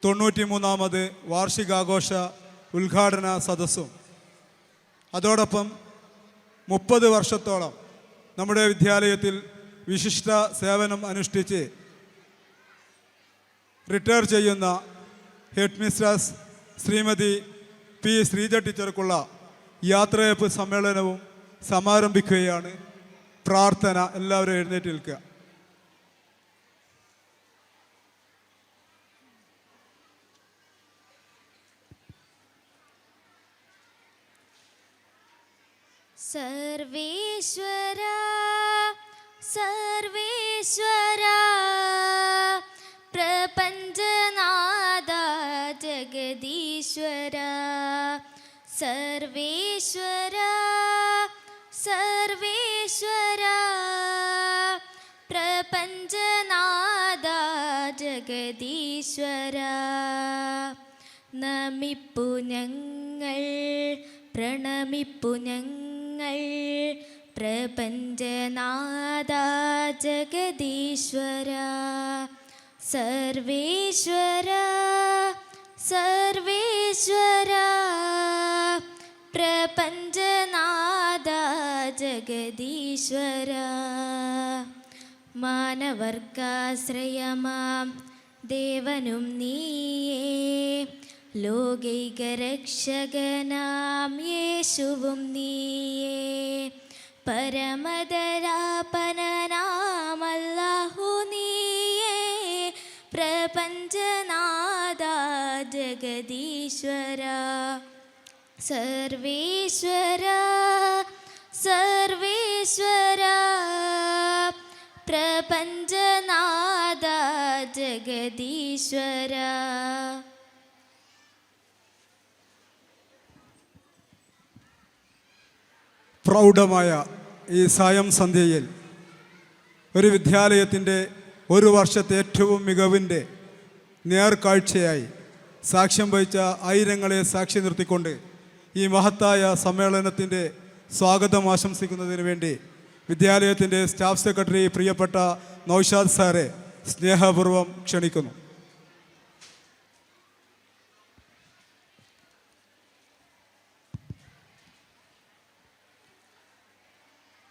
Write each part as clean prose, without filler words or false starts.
93ാമത് വാർഷികാഘോഷ ഉദ്ഘാടന സദസ്സും അതോടൊപ്പം 30 വർഷത്തോളം നമ്മുടെ വിദ്യാലയത്തിൽ വിശിഷ്ട സേവനം അനുഷ്ഠിച്ച് റിട്ടയർ ചെയ്യുന്ന head mistress Shrimati P Sreeja ടീച്ചർക്കുള്ള യാത്രയപ്പ് സമ്മേളനവും സമാരംഭിക്കുകയാണ്. പ്രാർത്ഥന. എല്ലാവരും എഴുന്നേറ്റ് നിൽക്കുക. സർവേശ്വര സർവേശ്വര പ്രപഞ്ചനാഥ ജഗദീശ്വര സർവേശ്വര സർവേശ്വര പ്രപഞ്ചനാഥ ജഗദീശ്വര നമിപ്പു ഞങ്ങൾ പ്രണമിപ്പു ഞങ്ങൾ പ്രപഞ്ചനാഥ ജഗദീശ്വര സർവേശ്വര സർവേശ്വര പ്രപഞ്ചനാഥ ജഗദീശ്വര മാനവർക്കാശ്രയമാം ദേവനും നീയേ ലോകൈകരക്ഷകനാം യേശുവും നീയേ പരമദരാപനനാമല്ലാഹു നീയേ പ്രപഞ്ചനാഥ ജഗദീശ്വര സർവേശ്വര സർവേശ്വര പ്രപഞ്ചനാഥ ജഗദീശ്വര. പ്രൗഢമായ ഈ സായം സന്ധ്യയിൽ ഒരു വിദ്യാലയത്തിൻ്റെ ഒരു വർഷത്തെ ഏറ്റവും മികവിൻ്റെ നേർക്കാഴ്ചയായി സാക്ഷ്യം വഹിച്ച ആയിരങ്ങളെ സാക്ഷി നിർത്തിക്കൊണ്ട് ഈ മഹത്തായ സമ്മേളനത്തിൻ്റെ സ്വാഗതം ആശംസിക്കുന്നതിന് വേണ്ടി വിദ്യാലയത്തിൻ്റെ സ്റ്റാഫ് സെക്രട്ടറി പ്രിയപ്പെട്ട നൗഷാദ് സാറെ സ്നേഹപൂർവ്വം ക്ഷണിക്കുന്നു.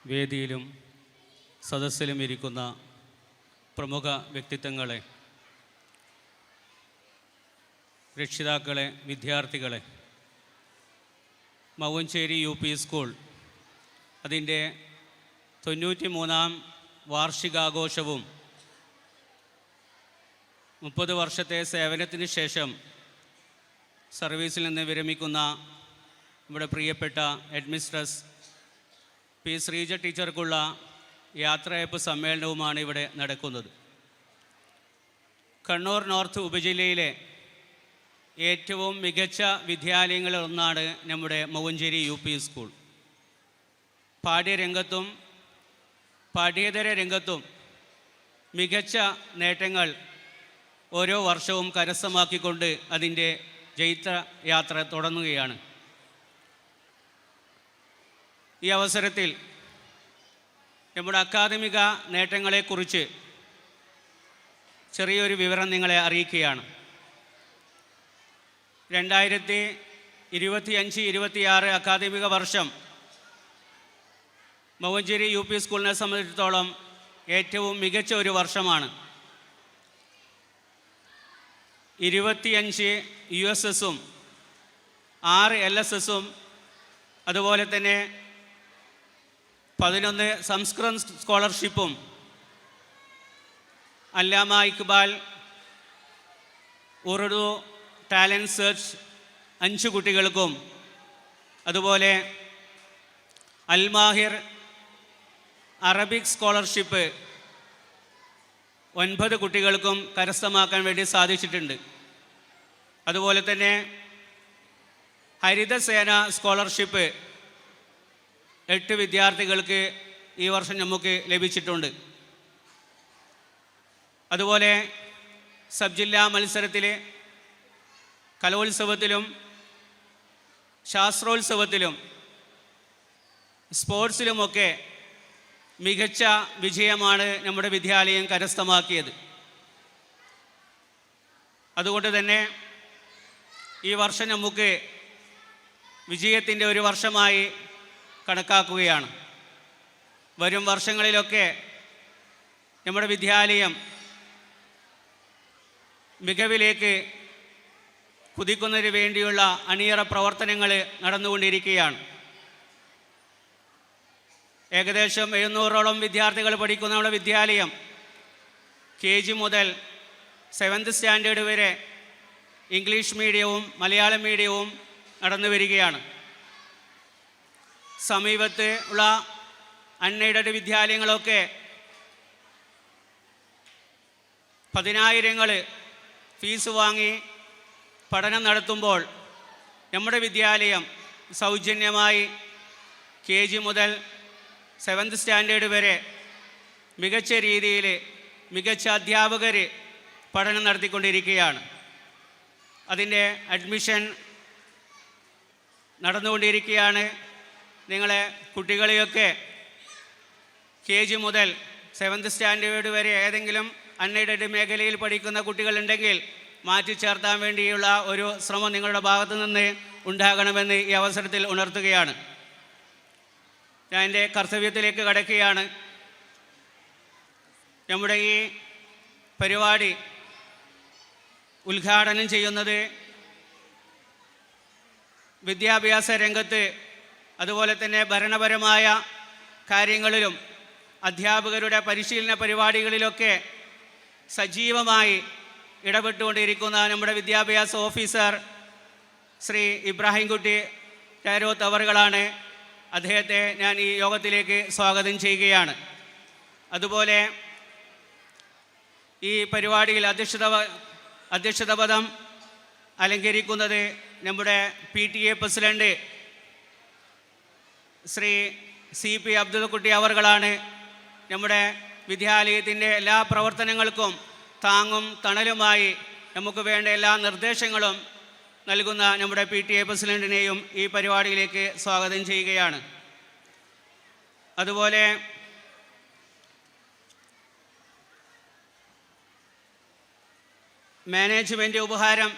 വേദിയിലും സദസ്സിലും ഇരിക്കുന്ന പ്രമുഖ വ്യക്തിത്വങ്ങളെ, രക്ഷിതാക്കളെ, വിദ്യാർത്ഥികളെ, മൗവഞ്ചേരി യു പി സ്കൂൾ അതിൻ്റെ 93ാം വാർഷികാഘോഷവും 30 വർഷത്തെ സേവനത്തിന് ശേഷം സർവീസിൽ നിന്ന് വിരമിക്കുന്ന നമ്മുടെ പ്രിയപ്പെട്ട ഹെഡ് മിസ്ട്രസ് പി ശ്രീജ ടീച്ചർക്കുള്ള യാത്രയപ്പ് സമ്മേളനവുമാണ് ഇവിടെ നടക്കുന്നത്. കണ്ണൂർ നോർത്ത് ഉപജില്ലയിലെ ഏറ്റവും മികച്ച വിദ്യാലയങ്ങളിലൊന്നാണ് നമ്മുടെ മൗവഞ്ചേരി യു പി സ്കൂൾ. പാഠ്യരംഗത്തും പാഠ്യേതര രംഗത്തും മികച്ച നേട്ടങ്ങൾ ഓരോ വർഷവും കരസ്ഥമാക്കിക്കൊണ്ട് അതിൻ്റെ ജൈത്രയാത്ര തുടങ്ങുകയാണ്. ഈ അവസരത്തിൽ നമ്മുടെ അക്കാദമിക നേട്ടങ്ങളെക്കുറിച്ച് ചെറിയൊരു വിവരം നിങ്ങളെ അറിയിക്കുകയാണ്. 2025-26 അക്കാദമിക വർഷം മൗവഞ്ചേരി യു പി സ്കൂളിനെ സംബന്ധിച്ചിടത്തോളം ഏറ്റവും മികച്ച ഒരു വർഷമാണ്. 25 USSഉം 6 LSSഉം അതുപോലെ തന്നെ 11 സംസ്കൃതം സ്കോളർഷിപ്പും അല്ലാമ ഇക്ബാൽ ഉറുദു ടാലൻറ്റ് സെർച്ച് 5 കുട്ടികൾക്കും അതുപോലെ അൽമാഹിർ അറബിക് സ്കോളർഷിപ്പ് 9 കുട്ടികൾക്കും കരസ്ഥമാക്കാൻ വേണ്ടി സാധിച്ചിട്ടുണ്ട്. അതുപോലെ തന്നെ ഹരിതസേന സ്കോളർഷിപ്പ് 8 വിദ്യാർത്ഥികൾക്ക് ഈ വർഷം നമുക്ക് ലഭിച്ചിട്ടുണ്ട്. അതുപോലെ സബ് ജില്ലാ മത്സരത്തിൽ കലോത്സവത്തിലും ശാസ്ത്രോത്സവത്തിലും സ്പോർട്സിലുമൊക്കെ മികച്ച വിജയമാണ് നമ്മുടെ വിദ്യാലയം കരസ്ഥമാക്കിയത്. അതുകൊണ്ട് തന്നെ ഈ വർഷം നമുക്ക് വിജയത്തിൻ്റെ ഒരു വർഷമായി കണക്കാക്കുകയാണ്. വരും വർഷങ്ങളിലൊക്കെ നമ്മുടെ വിദ്യാലയം മികവിലേക്ക് കുതിക്കുന്നതിന് വേണ്ടിയുള്ള അണിയറ പ്രവർത്തനങ്ങൾ നടന്നുകൊണ്ടിരിക്കുകയാണ്. ഏകദേശം 700ഓളം വിദ്യാർത്ഥികൾ പഠിക്കുന്ന നമ്മുടെ വിദ്യാലയം KG മുതൽ 7th സ്റ്റാൻഡേർഡ് വരെ ഇംഗ്ലീഷ് മീഡിയവും മലയാളം മീഡിയവും നടന്നു വരികയാണ്. സമീപത്ത് ഉള്ള അൺഎയ്ഡഡ് വിദ്യാലയങ്ങളൊക്കെ 10,000 ഫീസ് വാങ്ങി പഠനം നടത്തുമ്പോൾ നമ്മുടെ വിദ്യാലയം സൗജന്യമായി KG മുതൽ 7th സ്റ്റാൻഡേർഡ് വരെ മികച്ച രീതിയിൽ മികച്ച അധ്യാപകർ പഠനം നടത്തിക്കൊണ്ടിരിക്കുകയാണ്. അതിൻ്റെ അഡ്മിഷൻ നടന്നുകൊണ്ടിരിക്കുകയാണ്. നിങ്ങളെ കുട്ടികളെയൊക്കെ KG മുതൽ 7th സ്റ്റാൻഡേർഡ് വരെ ഏതെങ്കിലും അൺഎയ്ഡഡ് മേഖലയിൽ പഠിക്കുന്ന കുട്ടികളുണ്ടെങ്കിൽ മാറ്റി ചേർത്താൻ വേണ്ടിയുള്ള ഒരു ശ്രമം നിങ്ങളുടെ ഭാഗത്തു നിന്ന് ഉണ്ടാകണമെന്ന് ഈ അവസരത്തിൽ ഉണർത്തുകയാണ്. ഞാൻ എൻ്റെ കർത്തവ്യത്തിലേക്ക് കടക്കുകയാണ്. നമ്മുടെ ഈ പരിപാടി ഉദ്ഘാടനം ചെയ്യുന്നത് വിദ്യാഭ്യാസ രംഗത്ത് അതുപോലെ തന്നെ ഭരണപരമായ കാര്യങ്ങളിലും അധ്യാപകരുടെ പരിശീലന പരിപാടികളിലൊക്കെ സജീവമായി ഇടപെട്ടുകൊണ്ടിരിക്കുന്ന നമ്മുടെ വിദ്യാഭ്യാസ ഓഫീസർ ശ്രീ ഇബ്രാഹിംകുട്ടി കാരോത്ത് അവറുകളാണ്. അദ്ദേഹത്തെ ഞാൻ ഈ യോഗത്തിലേക്ക് സ്വാഗതം ചെയ്യുകയാണ്. അതുപോലെ ഈ പരിപാടിയിൽ അധ്യക്ഷത പദം അലങ്കരിക്കുന്നത് നമ്മുടെ PTA president Shri CP Abdullakutty അവറുകളാണ്. നമ്മുടെ വിദ്യാലയത്തിൻ്റെ എല്ലാ പ്രവർത്തനങ്ങൾക്കും താങ്ങും തണലുമായി നമുക്ക് വേണ്ട എല്ലാ നിർദ്ദേശങ്ങളും നൽകുന്ന നമ്മുടെ PTA പ്രസിഡന്റിനെയും ഈ പരിപാടിയിലേക്ക് സ്വാഗതം ചെയ്യുകയാണ്. അതുപോലെ മാനേജ്മെൻറ്റ് ഉപഹാരം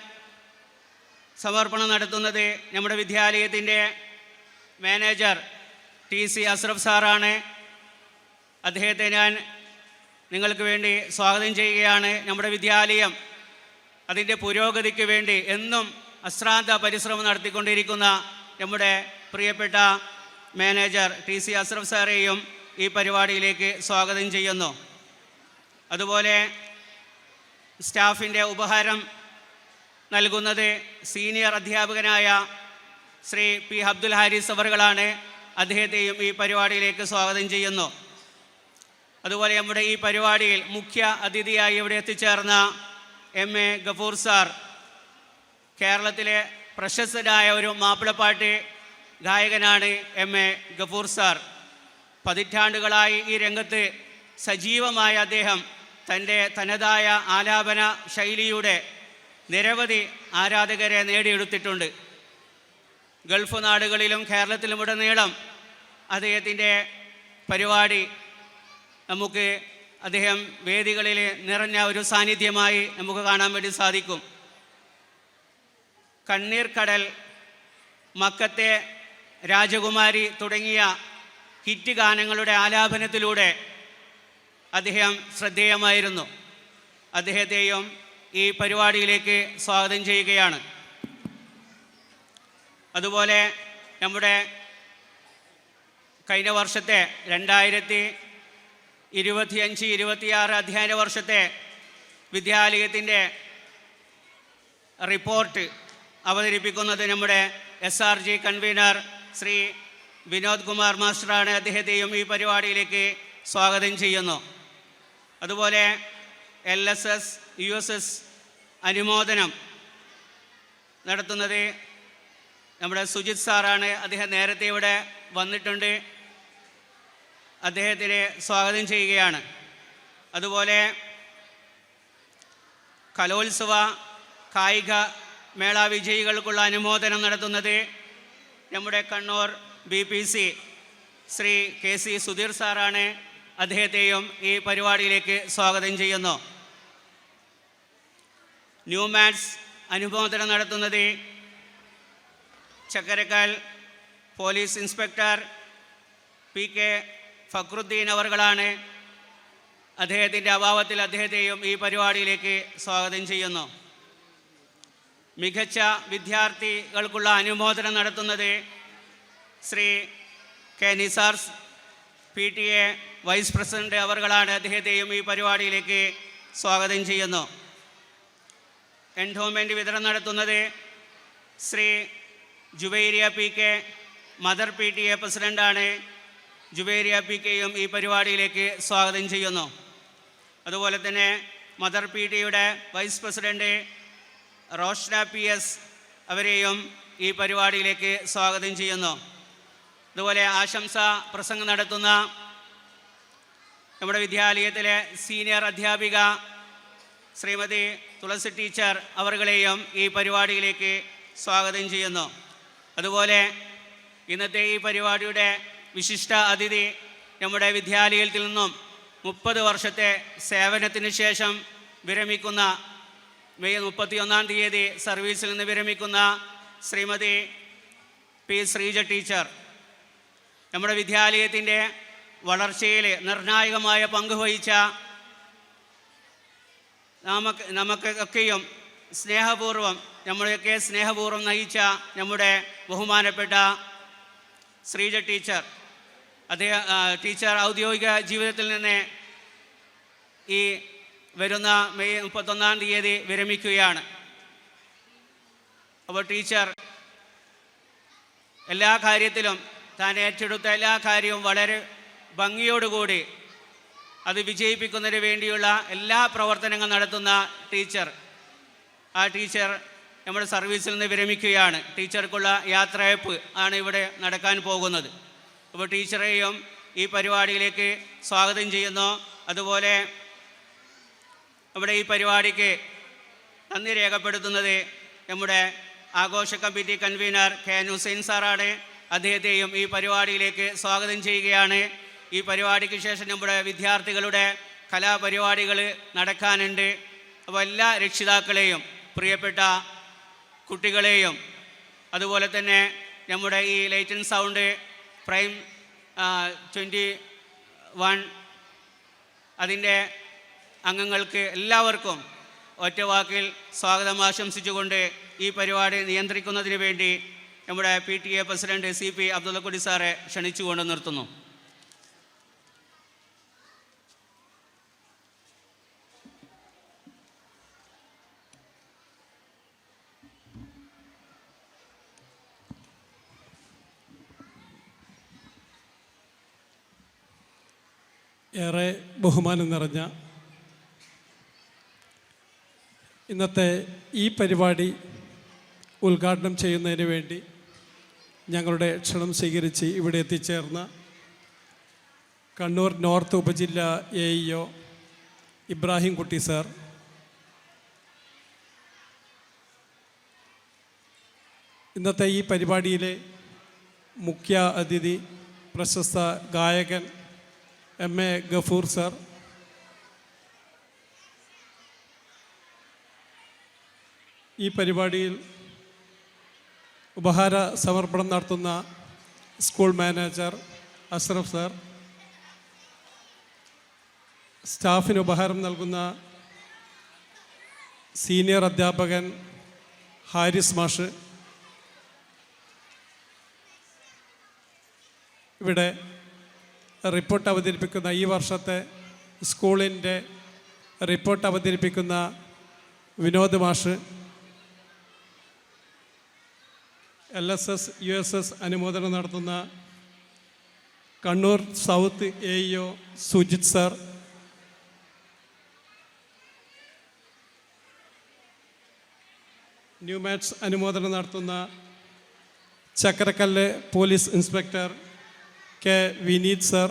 സമർപ്പണം നടത്തുന്നത് നമ്മുടെ വിദ്യാലയത്തിൻ്റെ മാനേജർ TC അസ്രഫ് സാറാണ്. അദ്ദേഹത്തെ ഞാൻ നിങ്ങൾക്ക് വേണ്ടി സ്വാഗതം ചെയ്യുകയാണ്. നമ്മുടെ വിദ്യാലയം അതിൻ്റെ പുരോഗതിക്ക് വേണ്ടി എന്നും അശ്രാന്ത പരിശ്രമം നടത്തിക്കൊണ്ടിരിക്കുന്ന നമ്മുടെ പ്രിയപ്പെട്ട മാനേജർ TC അസ്രഫ് സാറേയും ഈ പരിപാടിയിലേക്ക് സ്വാഗതം ചെയ്യുന്നു. അതുപോലെ സ്റ്റാഫിൻ്റെ ഉപഹാരം നൽകുന്നത് സീനിയർ അധ്യാപകനായ ശ്രീ P അബ്ദുൽ ഹാരിസ് അവറുകളാണ്. അദ്ദേഹത്തെയും ഈ പരിപാടിയിലേക്ക് സ്വാഗതം ചെയ്യുന്നു. അതുപോലെ നമ്മുടെ ഈ പരിപാടിയിൽ മുഖ്യ അതിഥിയായി ഇവിടെ എത്തിച്ചേർന്ന MA ഗഫൂർ സാർ, കേരളത്തിലെ പ്രശസ്തനായ ഒരു മാപ്പിളപ്പാട്ട് ഗായകനാണ് MA ഗഫൂർ സാർ. പതിറ്റാണ്ടുകളായി ഈ രംഗത്ത് സജീവമായ അദ്ദേഹം തൻ്റെ തനതായ ആലാപന ശൈലിയുടെ നിരവധി ആരാധകരെ നേടിയെടുത്തിട്ടുണ്ട്. ഗൾഫ് നാടുകളിലും കേരളത്തിലുമുടനീളം അദ്ദേഹത്തിൻ്റെ പരിപാടി നമുക്ക് അദ്ദേഹം വേദികളിൽ നിറഞ്ഞ ഒരു സാന്നിധ്യമായി നമുക്ക് കാണാൻ വേണ്ടി സാധിക്കും. കണ്ണീർ കടൽ, മക്കത്തെ രാജകുമാരി തുടങ്ങിയ ഹിറ്റ് ഗാനങ്ങളുടെ ആലാപനത്തിലൂടെ അദ്ദേഹം ശ്രദ്ധേയമായിരുന്നു. അദ്ദേഹത്തെയും ഈ പരിപാടിയിലേക്ക് സ്വാഗതം ചെയ്യുകയാണ്. അതുപോലെ നമ്മുടെ കഴിഞ്ഞ വർഷത്തെ 2025-26 അധ്യയന വർഷത്തെ വിദ്യാലയത്തിൻ്റെ റിപ്പോർട്ട് അവതരിപ്പിക്കുന്നത് നമ്മുടെ SRG കൺവീനർ ശ്രീ വിനോദ് കുമാർ മാസ്റ്ററാണ്. അദ്ദേഹത്തെയും ഈ പരിപാടിയിലേക്ക് സ്വാഗതം ചെയ്യുന്നു. അതുപോലെ LSS USS അനുമോദനം നടത്തുന്നത് നമ്മുടെ സുജിത് സാറാണ്. അദ്ദേഹം നേരത്തെ ഇവിടെ വന്നിട്ടുണ്ട്. അദ്ദേഹത്തിനെ സ്വാഗതം ചെയ്യുകയാണ്. അതുപോലെ കലോത്സവ കായിക മേള വിജയികൾക്കുള്ള അനുമോദനം നടത്തുന്നത് നമ്മുടെ കണ്ണൂർ BPC ശ്രീ KC സുധീർ സാറാണ്. അദ്ദേഹത്തെയും ഈ പരിപാടിയിലേക്ക് സ്വാഗതം ചെയ്യുന്നു. ന്യൂ മാത്സ് അനുമോദനം നടത്തുന്നത് Chakkarakkal police inspector PK Fakhruddin അവർകളാണ്. അദ്ദേഹത്തിൻ്റെ അഭാവത്തിൽ അദ്ദേഹത്തെയും ഈ പരിപാടിയിലേക്ക് സ്വാഗതം ചെയ്യുന്നു. മികച്ച വിദ്യാർത്ഥികൾക്കുള്ള അനുമോദനം നടത്തുന്നത് Shri K Nisar PTA vice president അവർകളാണ്. അദ്ദേഹത്തെയും ഈ പരിപാടിയിലേക്ക് സ്വാഗതം ചെയ്യുന്നു. എൻഡോമെൻ്റ് വിതരണം നടത്തുന്നത് Shri Jubairiya PK mother PTA പ്രസിഡൻ്റാണ്. ജുബൈരിയ PKയും ഈ പരിപാടിയിലേക്ക് സ്വാഗതം ചെയ്യുന്നു. അതുപോലെ തന്നെ മദർ PTയുടെ വൈസ് പ്രസിഡന്റ് റോഷ്ന PS അവരെയും ഈ പരിപാടിയിലേക്ക് സ്വാഗതം ചെയ്യുന്നു. അതുപോലെ ആശംസാ പ്രസംഗം നടത്തുന്ന നമ്മുടെ വിദ്യാലയത്തിലെ സീനിയർ അധ്യാപിക ശ്രീമതി തുളസി ടീച്ചർ അവരുകളെയും ഈ പരിപാടിയിലേക്ക് സ്വാഗതം ചെയ്യുന്നു. അതുപോലെ ഇന്നത്തെ ഈ പരിപാടിയുടെ വിശിഷ്ട അതിഥി നമ്മുടെ വിദ്യാലയത്തിൽ നിന്നും 30 വർഷത്തെ സേവനത്തിന് ശേഷം വിരമിക്കുന്ന മെയ് 31-ാം തീയതി സർവീസിൽ നിന്ന് വിരമിക്കുന്ന ശ്രീമതി P. ശ്രീജ ടീച്ചർ നമ്മുടെ വിദ്യാലയത്തിൻ്റെ വളർച്ചയിൽ നിർണായകമായ പങ്ക് വഹിച്ച നമുക്കൊക്കെയും നമ്മളെയൊക്കെ സ്നേഹപൂർവ്വം നയിച്ച നമ്മുടെ ബഹുമാനപ്പെട്ട ശ്രീജ ടീച്ചർ ടീച്ചർ ഔദ്യോഗിക ജീവിതത്തിൽ നിന്ന് ഈ വരുന്ന മെയ് 31-ാം തീയതി വിരമിക്കുകയാണ്. അപ്പോൾ ടീച്ചർ എല്ലാ കാര്യത്തിലും താൻ ഏറ്റെടുത്ത എല്ലാ കാര്യവും വളരെ ഭംഗിയോടുകൂടി അത് വിജയിപ്പിക്കുന്നതിന് വേണ്ടിയുള്ള എല്ലാ പ്രവർത്തനങ്ങളും നടത്തുന്ന ടീച്ചർ നമ്മുടെ സർവീസിൽ നിന്ന് വിരമിക്കുകയാണ്. ടീച്ചർക്കുള്ള യാത്രയപ്പ് ആണ് ഇവിടെ നടക്കാൻ പോകുന്നത്. അപ്പോൾ ടീച്ചറെയും ഈ പരിപാടിയിലേക്ക് സ്വാഗതം ചെയ്യുന്നു. അതുപോലെ നമ്മുടെ ഈ പരിപാടിക്ക് നന്ദി രേഖപ്പെടുത്തുന്നത് നമ്മുടെ ആഘോഷ കമ്മിറ്റി കൺവീനർ K. ഹുസൈൻ സാറാണ്. അദ്ദേഹത്തെയും ഈ പരിപാടിയിലേക്ക് സ്വാഗതം ചെയ്യുകയാണ്. ഈ പരിപാടിക്ക് ശേഷം നമ്മുടെ വിദ്യാർത്ഥികളുടെ കലാപരിപാടികൾ നടക്കാനുണ്ട്. അപ്പോൾ എല്ലാ രക്ഷിതാക്കളെയും പ്രിയപ്പെട്ട കുട്ടികളെയും അതുപോലെ തന്നെ നമ്മുടെ ഈ ലൈറ്റ് ആൻഡ് സൗണ്ട് പ്രൈം 21 അതിൻ്റെ അംഗങ്ങൾക്ക് എല്ലാവർക്കും ഒറ്റവാക്കിൽ സ്വാഗതം ആശംസിച്ചുകൊണ്ട് ഈ പരിപാടി നിയന്ത്രിക്കുന്നതിന് വേണ്ടി നമ്മുടെ PTA പ്രസിഡന്റ് CP അബ്ദുള്ളക്കുട്ടി സാറെ ക്ഷണിച്ചുകൊണ്ട് നിർത്തുന്നു. ഏറെ ബഹുമാനം നിറഞ്ഞ ഇന്നത്തെ ഈ പരിപാടി ഉദ്ഘാടനം ചെയ്യുന്നതിന് വേണ്ടി ഞങ്ങളുടെ ക്ഷണം സ്വീകരിച്ച് ഇവിടെ എത്തിച്ചേർന്ന കണ്ണൂർ നോർത്ത് ഉപജില്ല AEO ഇബ്രാഹിം കുട്ടി സാർ, ഇന്നത്തെ ഈ പരിപാടിയിലെ മുഖ്യ അതിഥി പ്രശസ്ത ഗായകൻ MA ഗഫൂർ സാർ, ഈ പരിപാടിയിൽ ഉപഹാര സമർപ്പണം നടത്തുന്ന സ്കൂൾ മാനേജർ അഷ്റഫ് സാർ, സ്റ്റാഫിന് ഉപഹാരം നൽകുന്ന സീനിയർ അധ്യാപകൻ ഹാരിസ് മാഷ്, ഇവിടെ റിപ്പോർട്ട് അവതരിപ്പിക്കുന്ന ഈ വർഷത്തെ സ്കൂളിൻ്റെ റിപ്പോർട്ട് അവതരിപ്പിക്കുന്ന വിനോദ് മാഷ്, LSS USS അനുമോദനം നടത്തുന്ന Kannur south AEO Sujith sir, new maths അനുമോദനം നടത്തുന്ന Chakkarakkal police inspector K. Vineeth sir,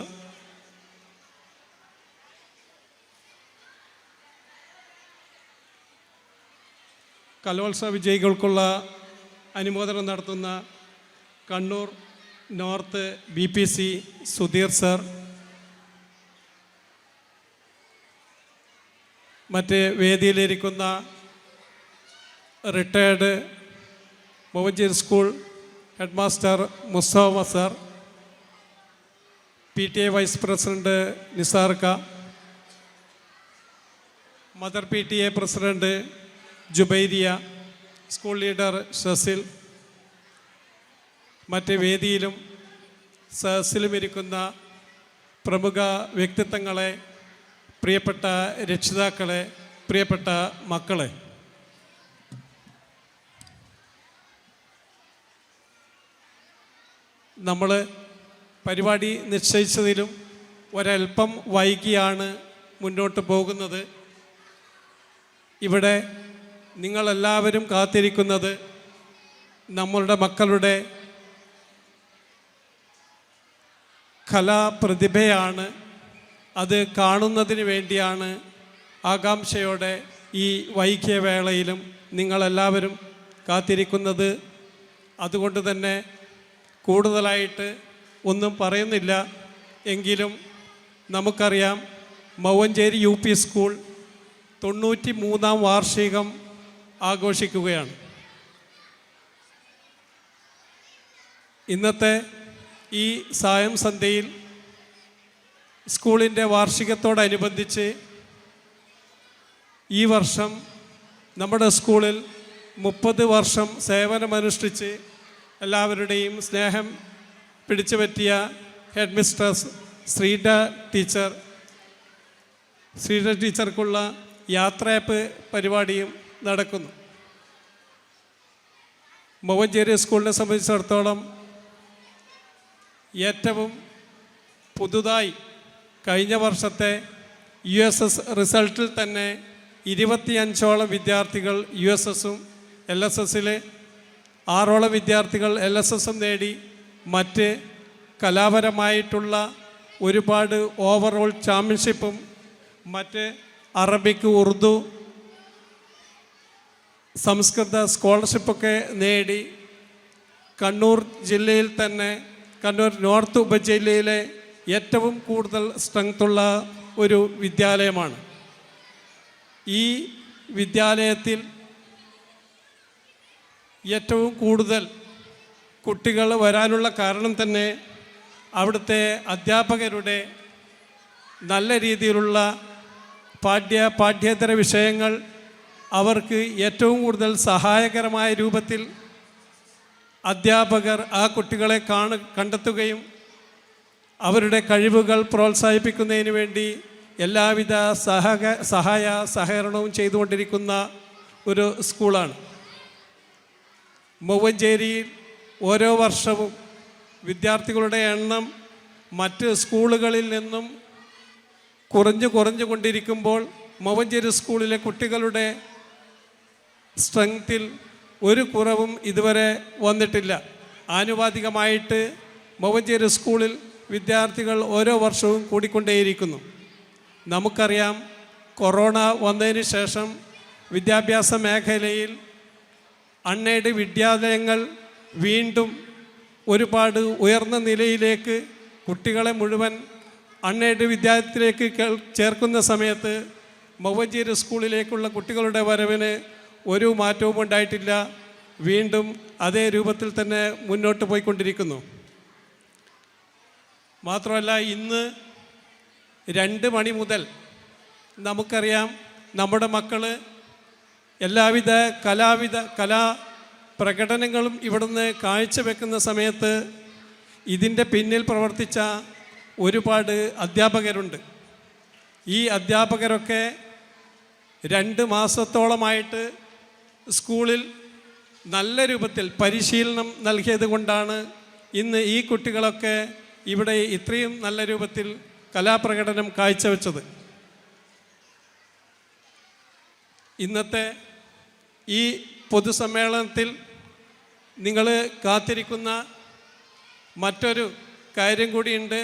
കലോത്സവ വിജയികൾക്കുള്ള അനുമോദനം നടത്തുന്ന Kannur north BPC Sudheer sir, മറ്റ് വേദിയിലിരിക്കുന്ന retired Mowancherry school head master Musthafa sir, PTA vice president നിസാർക്ക, mother PTA president Jubairiya, school leader Shasil, മറ്റ് വേദിയിലും സദസ്സിലും ഇരിക്കുന്ന പ്രമുഖ വ്യക്തിത്വങ്ങളെ, പ്രിയപ്പെട്ട രക്ഷിതാക്കളെ, പ്രിയപ്പെട്ട മക്കളെ, നമ്മൾ പരിപാടി നിശ്ചയിച്ചതിലും ഒരൽപ്പം വൈകിയാണ് മുന്നോട്ട് പോകുന്നത്. ഇവിടെ നിങ്ങളെല്ലാവരും കാത്തിരിക്കുന്നത് നമ്മളുടെ മക്കളുടെ കലാപ്രതിഭയാണ്. അത് കാണുന്നതിന് വേണ്ടിയാണ് ആകാംക്ഷയോടെ ഈ വൈകിയ വേളയിലും നിങ്ങളെല്ലാവരും കാത്തിരിക്കുന്നത്. അതുകൊണ്ട് തന്നെ കൂടുതലായിട്ട് ഒന്നും പറയുന്നില്ല. എങ്കിലും നമുക്കറിയാം, മൗവഞ്ചേരി UP സ്കൂൾ 93ാം വാർഷികം ആഘോഷിക്കുകയാണ്. ഇന്നത്തെ ഈ സായം സന്ധ്യയിൽ സ്കൂളിൻ്റെ വാർഷികത്തോടനുബന്ധിച്ച് ഈ വർഷം നമ്മുടെ സ്കൂളിൽ 30 വർഷം സേവനമനുഷ്ഠിച്ച് എല്ലാവരുടെയും സ്നേഹം പിടിച്ചു പറ്റിയ ഹെഡ് മിസ്ട്രസ് ശ്രീജ ടീച്ചർക്കുള്ള യാത്രയപ്പ് പരിപാടിയും നടക്കുന്നു. മൊവഞ്ചേരി സ്കൂളിനെ സംബന്ധിച്ചിടത്തോളം ഏറ്റവും പുതുതായി കഴിഞ്ഞ വർഷത്തെ USS റിസൾട്ടിൽ തന്നെ 25ഓളം വിദ്യാർത്ഥികൾ USSഉം LSSൽ 6ഓളം വിദ്യാർത്ഥികൾ LSSഉം നേടി. മറ്റ് കലാപരമായിട്ടുള്ള ഒരുപാട് ഓവറോൾ ചാമ്പ്യൻഷിപ്പും മറ്റ് അറബിക്, ഉറുദു, സംസ്കൃത സ്കോളർഷിപ്പൊക്കെ നേടി. കണ്ണൂർ ജില്ലയിൽ തന്നെ, കണ്ണൂർ നോർത്ത് ഉപജില്ലയിലെ ഏറ്റവും കൂടുതൽ സ്ട്രെങ്ത്തുള്ള ഒരു വിദ്യാലയമാണ്. ഈ വിദ്യാലയത്തിൽ ഏറ്റവും കൂടുതൽ കുട്ടികൾ വരാനുള്ള കാരണം തന്നെ അവിടുത്തെ അധ്യാപകരുടെ നല്ല രീതിയിലുള്ള പാഠ്യേതര വിഷയങ്ങൾ അവർക്ക് ഏറ്റവും കൂടുതൽ സഹായകരമായ രൂപത്തിൽ അധ്യാപകർ ആ കുട്ടികളെ കണ്ടെത്തുകയും അവരുടെ കഴിവുകൾ പ്രോത്സാഹിപ്പിക്കുന്നതിന് വേണ്ടി എല്ലാവിധ സഹായ സഹകരണവും ചെയ്തുകൊണ്ടിരിക്കുന്ന ഒരു സ്കൂളാണ്. മൊവഞ്ചേരിയിൽ ഓരോ വർഷവും വിദ്യാർത്ഥികളുടെ എണ്ണം മറ്റ് സ്കൂളുകളിൽ നിന്നും കുറഞ്ഞു കൊണ്ടിരിക്കുമ്പോൾ മൊവഞ്ചേരി സ്കൂളിലെ കുട്ടികളുടെ സ്ട്രെങ്ത്തിൽ ഒരു കുറവും ഇതുവരെ വന്നിട്ടില്ല. ആനുപാതികമായിട്ട് മൊവഞ്ചേരി സ്കൂളിൽ വിദ്യാർത്ഥികൾ ഓരോ വർഷവും കൂടിക്കൊണ്ടേയിരിക്കുന്നു. നമുക്കറിയാം, കൊറോണ വന്നതിന് ശേഷം വിദ്യാഭ്യാസ മേഖലയിൽ അൺഎയ്ഡഡ് വിദ്യാലയങ്ങൾ വീണ്ടും ഒരുപാട് ഉയർന്ന നിലയിലേക്ക് കുട്ടികളെ മുഴുവൻ അൺഎയ്ഡഡ് വിദ്യാലയത്തിലേക്ക് ചേർക്കുന്ന സമയത്ത് മൊവഞ്ചേരി സ്കൂളിലേക്കുള്ള കുട്ടികളുടെ വരവിന് ഒരു മാറ്റവും ഉണ്ടായിട്ടില്ല. വീണ്ടും അതേ രൂപത്തിൽ തന്നെ മുന്നോട്ട് പോയിക്കൊണ്ടിരിക്കുന്നു. മാത്രമല്ല, ഇന്ന് 2 മണി മുതൽ നമുക്കറിയാം, നമ്മുടെ മക്കൾ എല്ലാവിധ കലാ പ്രകടനങ്ങളും ഇവിടുന്ന് കാഴ്ചവെക്കുന്ന സമയത്ത് ഇതിൻ്റെ പിന്നിൽ പ്രവർത്തിച്ച ഒരുപാട് അധ്യാപകരുണ്ട്. ഈ അധ്യാപകരൊക്കെ 2 മാസത്തോളമായിട്ട് സ്കൂളിൽ നല്ല രൂപത്തിൽ പരിശീലനം നൽകിയത് കൊണ്ടാണ് ഇന്ന് ഈ കുട്ടികളൊക്കെ ഇവിടെ ഇത്രയും നല്ല രൂപത്തിൽ കലാപ്രകടനം കാഴ്ചവെച്ചത്. ഇന്നത്തെ ഈ പൊതുസമ്മേളനത്തിൽ നിങ്ങൾ കാത്തിരിക്കുന്ന മറ്റൊരു കാര്യം കൂടിയുണ്ട്.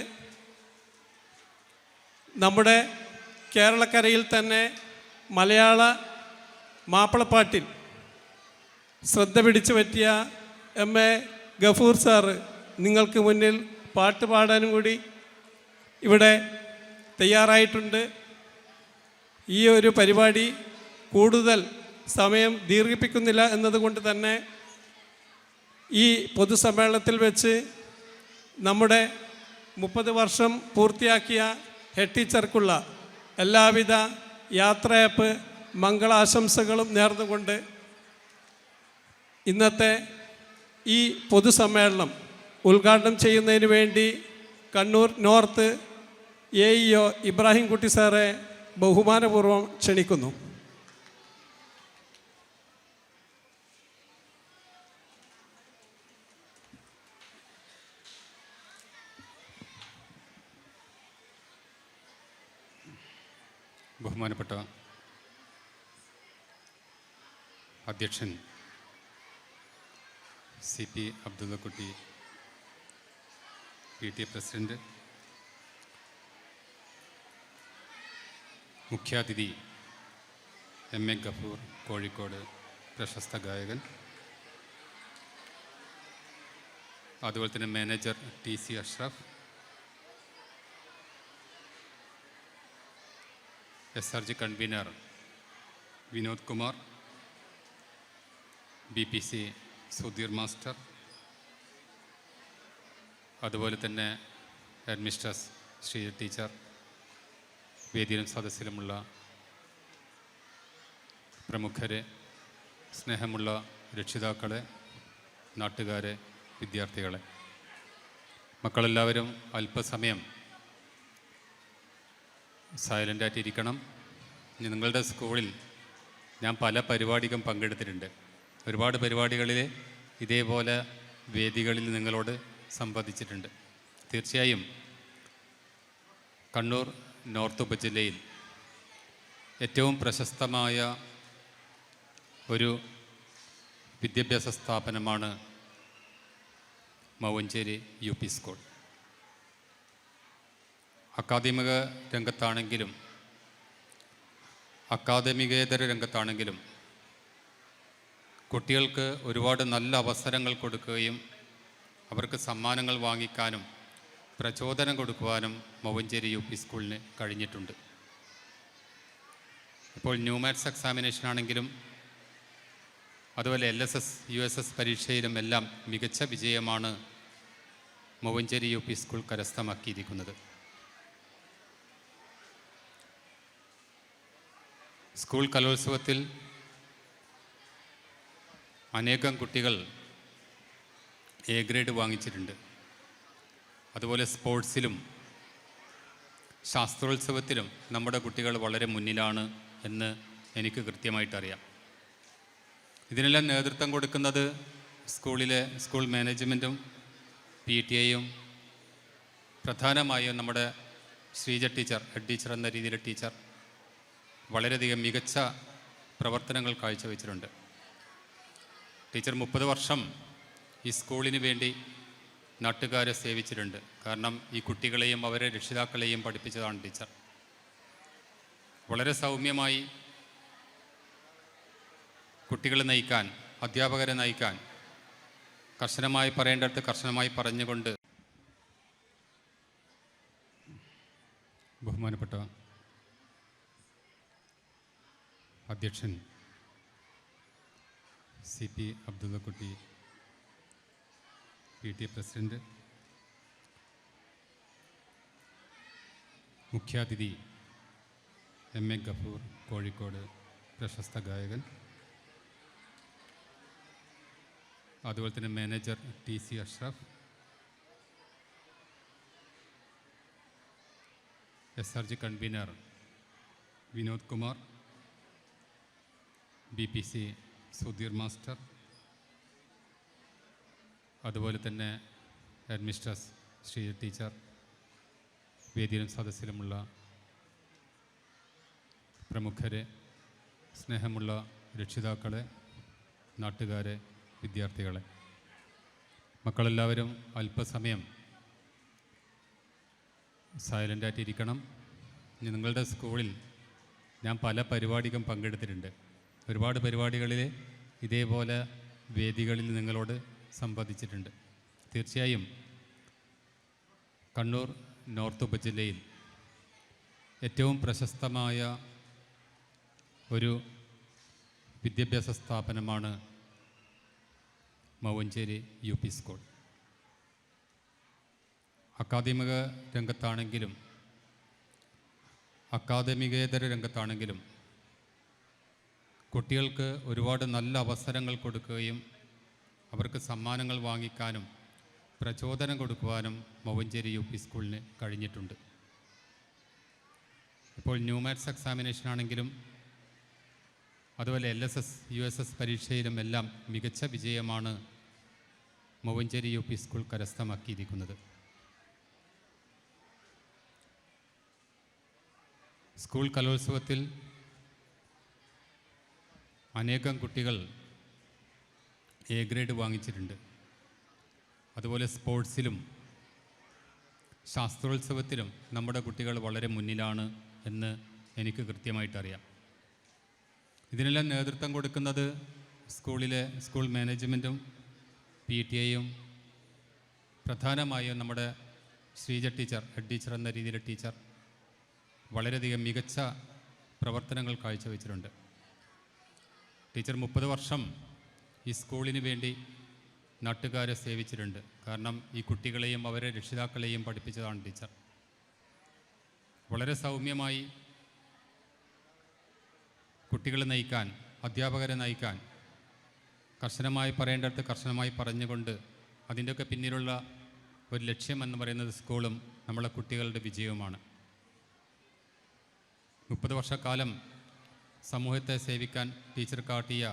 നമ്മുടെ കേരളക്കരയിൽ തന്നെ മലയാള മാപ്പിളപ്പാട്ടിൽ ശ്രദ്ധ പിടിച്ചു പറ്റിയ MA ഗഫൂർ സാറ് നിങ്ങൾക്ക് മുന്നിൽ പാട്ട് പാടാനും കൂടി ഇവിടെ തയ്യാറായിട്ടുണ്ട്. ഈ ഒരു പരിപാടി കൂടുതൽ സമയം ദീർഘിപ്പിക്കുന്നില്ല എന്നതുകൊണ്ട് തന്നെ ഈ പൊതുസമ്മേളനത്തിൽ വെച്ച് നമ്മുടെ 30 വർഷം പൂർത്തിയാക്കിയ ഹെഡ് ടീച്ചർക്കുള്ള എല്ലാവിധ യാത്രയപ്പ് മംഗളാശംസകളും നേർന്നുകൊണ്ട് ഇന്നത്തെ ഈ പൊതുസമ്മേളനം ഉദ്ഘാടനം ചെയ്യുന്നതിന് വേണ്ടി കണ്ണൂർ നോർത്ത് AEO ഇബ്രാഹിം കുട്ടി സാറെ ബഹുമാനപൂർവ്വം ക്ഷണിക്കുന്നു. ബഹുമാനപ്പെട്ട അധ്യക്ഷൻ CP അബ്ദുള്ളക്കുട്ടി, PTA പ്രസിഡന്റ്, മുഖ്യാതിഥി MA ഗഫൂർ, കോഴിക്കോട് പ്രശസ്ത ഗായകൻ, അതുപോലെ തന്നെ manager TC Ashraf, SRG convener Vinod Kumar, BPC Sudheer master, അതുപോലെ തന്നെ ഹെഡ്മിസ്ട്രസ് ശ്രീ ടീച്ചർ, വേദിയിലും സദസ്സിലുമുള്ള പ്രമുഖരെ, സ്നേഹമുള്ള രക്ഷിതാക്കളെ, നാട്ടുകാരെ, വിദ്യാർത്ഥികളെ, മക്കളെല്ലാവരും അല്പസമയം സൈലൻ്റായിട്ടിരിക്കണം. നിങ്ങളുടെ സ്കൂളിൽ ഞാൻ പല പരിപാടിക്കും പങ്കെടുത്തിട്ടുണ്ട്. ഒരുപാട് പരിപാടികളിൽ ഇതേപോലെ വേദികളിൽ നിങ്ങളോട് സംവദിച്ചിട്ടുണ്ട്. തീർച്ചയായും കണ്ണൂർ നോർത്ത് ഉപജില്ലയിൽ ഏറ്റവും പ്രശസ്തമായ ഒരു വിദ്യാഭ്യാസ സ്ഥാപനമാണ് മൗവഞ്ചേരി UP സ്കൂൾ. അക്കാദമിക രംഗത്താണെങ്കിലും അക്കാദമികേതര രംഗത്താണെങ്കിലും കുട്ടികൾക്ക് ഒരുപാട് നല്ല അവസരങ്ങൾ കൊടുക്കുകയും അവർക്ക് സമ്മാനങ്ങൾ വാങ്ങിക്കാനും പ്രചോദനം കൊടുക്കുവാനും മൗവഞ്ചേരി UP സ്കൂളിന് കഴിഞ്ഞിട്ടുണ്ട്. ഇപ്പോൾ ന്യൂ മാത്സ് എക്സാമിനേഷൻ ആണെങ്കിലും അതുപോലെ LSS USS പരീക്ഷയിലും എല്ലാം മികച്ച വിജയമാണ് മൗവഞ്ചേരി UP സ്കൂൾ കരസ്ഥമാക്കിയിരിക്കുന്നത്. സ്കൂൾ കലോത്സവത്തിൽ അനേകം കുട്ടികൾ A ഗ്രേഡ് വാങ്ങിച്ചിട്ടുണ്ട്. അതുപോലെ സ്പോർട്സിലും ശാസ്ത്രോത്സവത്തിലും നമ്മുടെ കുട്ടികൾ വളരെ മുന്നിലാണ് എന്ന് എനിക്ക് കൃത്യമായിട്ടറിയാം. ഇതിനെല്ലാം നേതൃത്വം കൊടുക്കുന്നത് സ്കൂൾ മാനേജ്മെൻറ്റും PTA പ്രധാനമായും നമ്മുടെ ശ്രീജ ടീച്ചർ, ഹെഡ് ടീച്ചർ എന്ന രീതിയിലെ ടീച്ചർ വളരെയധികം മികച്ച പ്രവർത്തനങ്ങൾ കാഴ്ചവെച്ചിട്ടുണ്ട്. ടീച്ചർ 30 വർഷം ഈ സ്കൂളിന് വേണ്ടി നാട്ടുകാരെ സേവിച്ചിട്ടുണ്ട്. കാരണം ഈ കുട്ടികളെയും അവരെ രക്ഷിതാക്കളെയും പഠിപ്പിച്ചതാണ് ടീച്ചർ. വളരെ സൗമ്യമായി കുട്ടികളെ നയിക്കാൻ, അധ്യാപകരെ നയിക്കാൻ കർശനമായി പറയേണ്ടടുത്ത് കർശനമായി പറഞ്ഞുകൊണ്ട് ബഹുമാനപ്പെട്ട അധ്യക്ഷൻ CP അബ്ദുള്ളക്കുട്ടി, PTA പ്രസിഡന്റ്, മുഖ്യാതിഥി MA ഗഫൂർ, കോഴിക്കോട് പ്രശസ്ത ഗായകൻ, അതുപോലെ തന്നെ manager TC Ashraf, SRG convener Vinod Kumar, BPC Sudheer master, അതുപോലെ തന്നെ ഹെഡ്മിസ്ട്രസ് ശ്രീ ടീച്ചർ, വേദിയിലും സദസ്സിലുമുള്ള പ്രമുഖരെ, സ്നേഹമുള്ള രക്ഷിതാക്കളെ, നാട്ടുകാരെ, വിദ്യാർത്ഥികളെ, മക്കളെല്ലാവരും അല്പസമയം സൈലൻ്റായിട്ടിരിക്കണം. നിങ്ങളുടെ സ്കൂളിൽ ഞാൻ പല പരിപാടിക്കും പങ്കെടുത്തിട്ടുണ്ട്. ഒരുപാട് പരിപാടികളിൽ ഇതേപോലെ വേദികളിൽ നിങ്ങളോട് സംവദിച്ചിട്ടുണ്ട്. തീർച്ചയായും കണ്ണൂർ നോർത്ത് ഉപജില്ലയിൽ ഏറ്റവും പ്രശസ്തമായ ഒരു വിദ്യാഭ്യാസ സ്ഥാപനമാണ് മൗവഞ്ചേരി യു പി സ്കൂൾ. അക്കാദമിക രംഗത്താണെങ്കിലും അക്കാദമികേതര രംഗത്താണെങ്കിലും കുട്ടികൾക്ക് ഒരുപാട് നല്ല അവസരങ്ങൾ കൊടുക്കുകയും അവർക്ക് സമ്മാനങ്ങൾ വാങ്ങിക്കാനും പ്രചോദനം കൊടുക്കുവാനും മൗവഞ്ചേരി യു പി സ്കൂളിന് കഴിഞ്ഞിട്ടുണ്ട്. ഇപ്പോൾ ന്യൂ മാത്സ് എക്സാമിനേഷൻ ആണെങ്കിലും അതുപോലെ LSS USS പരീക്ഷയിലും എല്ലാം മികച്ച വിജയമാണ് മൗവഞ്ചേരി യു പി സ്കൂൾ കരസ്ഥമാക്കിയിരിക്കുന്നത്. സ്കൂൾ കലോത്സവത്തിൽ അനേകം കുട്ടികൾ A ഗ്രേഡ് വാങ്ങിച്ചിട്ടുണ്ട്. അതുപോലെ സ്പോർട്സിലും ശാസ്ത്രോത്സവത്തിലും നമ്മുടെ കുട്ടികൾ വളരെ മുന്നിലാണ് എന്ന് എനിക്ക് കൃത്യമായിട്ടറിയാം. ഇതിനെല്ലാം നേതൃത്വം കൊടുക്കുന്നത് സ്കൂൾ മാനേജ്മെൻറ്റും PTA-യും പ്രധാനമായും നമ്മുടെ ശ്രീജ ടീച്ചർ, ഹെഡ് ടീച്ചർ എന്ന രീതിയിലെ ടീച്ചർ വളരെയധികം മികച്ച പ്രവർത്തനങ്ങൾ കാഴ്ചവെച്ചിട്ടുണ്ട്. ടീച്ചർ 30 വർഷം ഈ സ്കൂളിന് വേണ്ടി നാട്ടുകാരെ സേവിച്ചിട്ടുണ്ട്. കാരണം ഈ കുട്ടികളെയും അവരെ രക്ഷിതാക്കളെയും പഠിപ്പിച്ചതാണ് ടീച്ചർ. വളരെ സൗമ്യമായി കുട്ടികളെ നയിക്കാൻ, അധ്യാപകരെ നയിക്കാൻ കർശനമായി പറയേണ്ടടുത്ത് കർശനമായി പറഞ്ഞുകൊണ്ട് അതിൻ്റെയൊക്കെ പിന്നിലുള്ള ഒരു ലക്ഷ്യം എന്ന് പറയുന്നത് സ്കൂളും നമ്മളെ കുട്ടികളുടെ വിജയവുമാണ്. 30 വർഷക്കാലം സമൂഹത്തെ സേവിക്കാൻ ടീച്ചർ കാട്ടിയ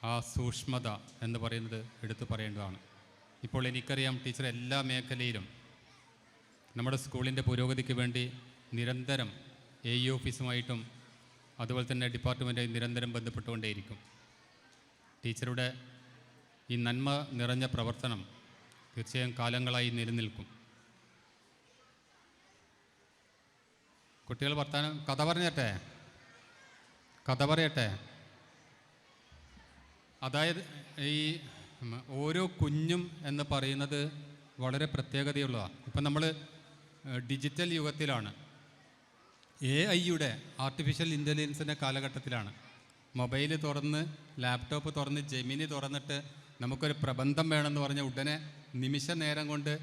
ആ സൂക്ഷ്മത എന്ന് പറയുന്നത് എടുത്തു പറയേണ്ടതാണ്. ഇപ്പോൾ എനിക്കറിയാം ടീച്ചർ എല്ലാ മേഖലയിലും നമ്മുടെ സ്കൂളിൻ്റെ പുരോഗതിക്ക് വേണ്ടി നിരന്തരം AE ഓഫീസുമായിട്ടും അതുപോലെ തന്നെ ഡിപ്പാർട്ട്മെൻറ്റായി നിരന്തരം ബന്ധപ്പെട്ടുകൊണ്ടേയിരിക്കും. ടീച്ചറുടെ ഈ നന്മ നിറഞ്ഞ പ്രവർത്തനം തീർച്ചയായും കാലങ്ങളായി നിലനിൽക്കും. കുട്ടികൾ വർത്താനം കഥ പറയട്ടെ. അതായത് ഈ ഓരോ കുഞ്ഞും എന്ന് പറയുന്നത് വളരെ പ്രത്യേകതയുള്ളതാണ്. ഇപ്പം നമ്മൾ ഡിജിറ്റൽ യുഗത്തിലാണ്, AI-യുടെ ആർട്ടിഫിഷ്യൽ ഇൻ്റലിജൻസിൻ്റെ കാലഘട്ടത്തിലാണ്. മൊബൈൽ തുറന്ന്, ലാപ്ടോപ്പ് തുറന്ന്, ജെമിനി തുറന്നിട്ട് നമുക്കൊരു പ്രബന്ധം വേണമെന്ന് പറഞ്ഞ ഉടനെ നിമിഷ നേരം കൊണ്ട്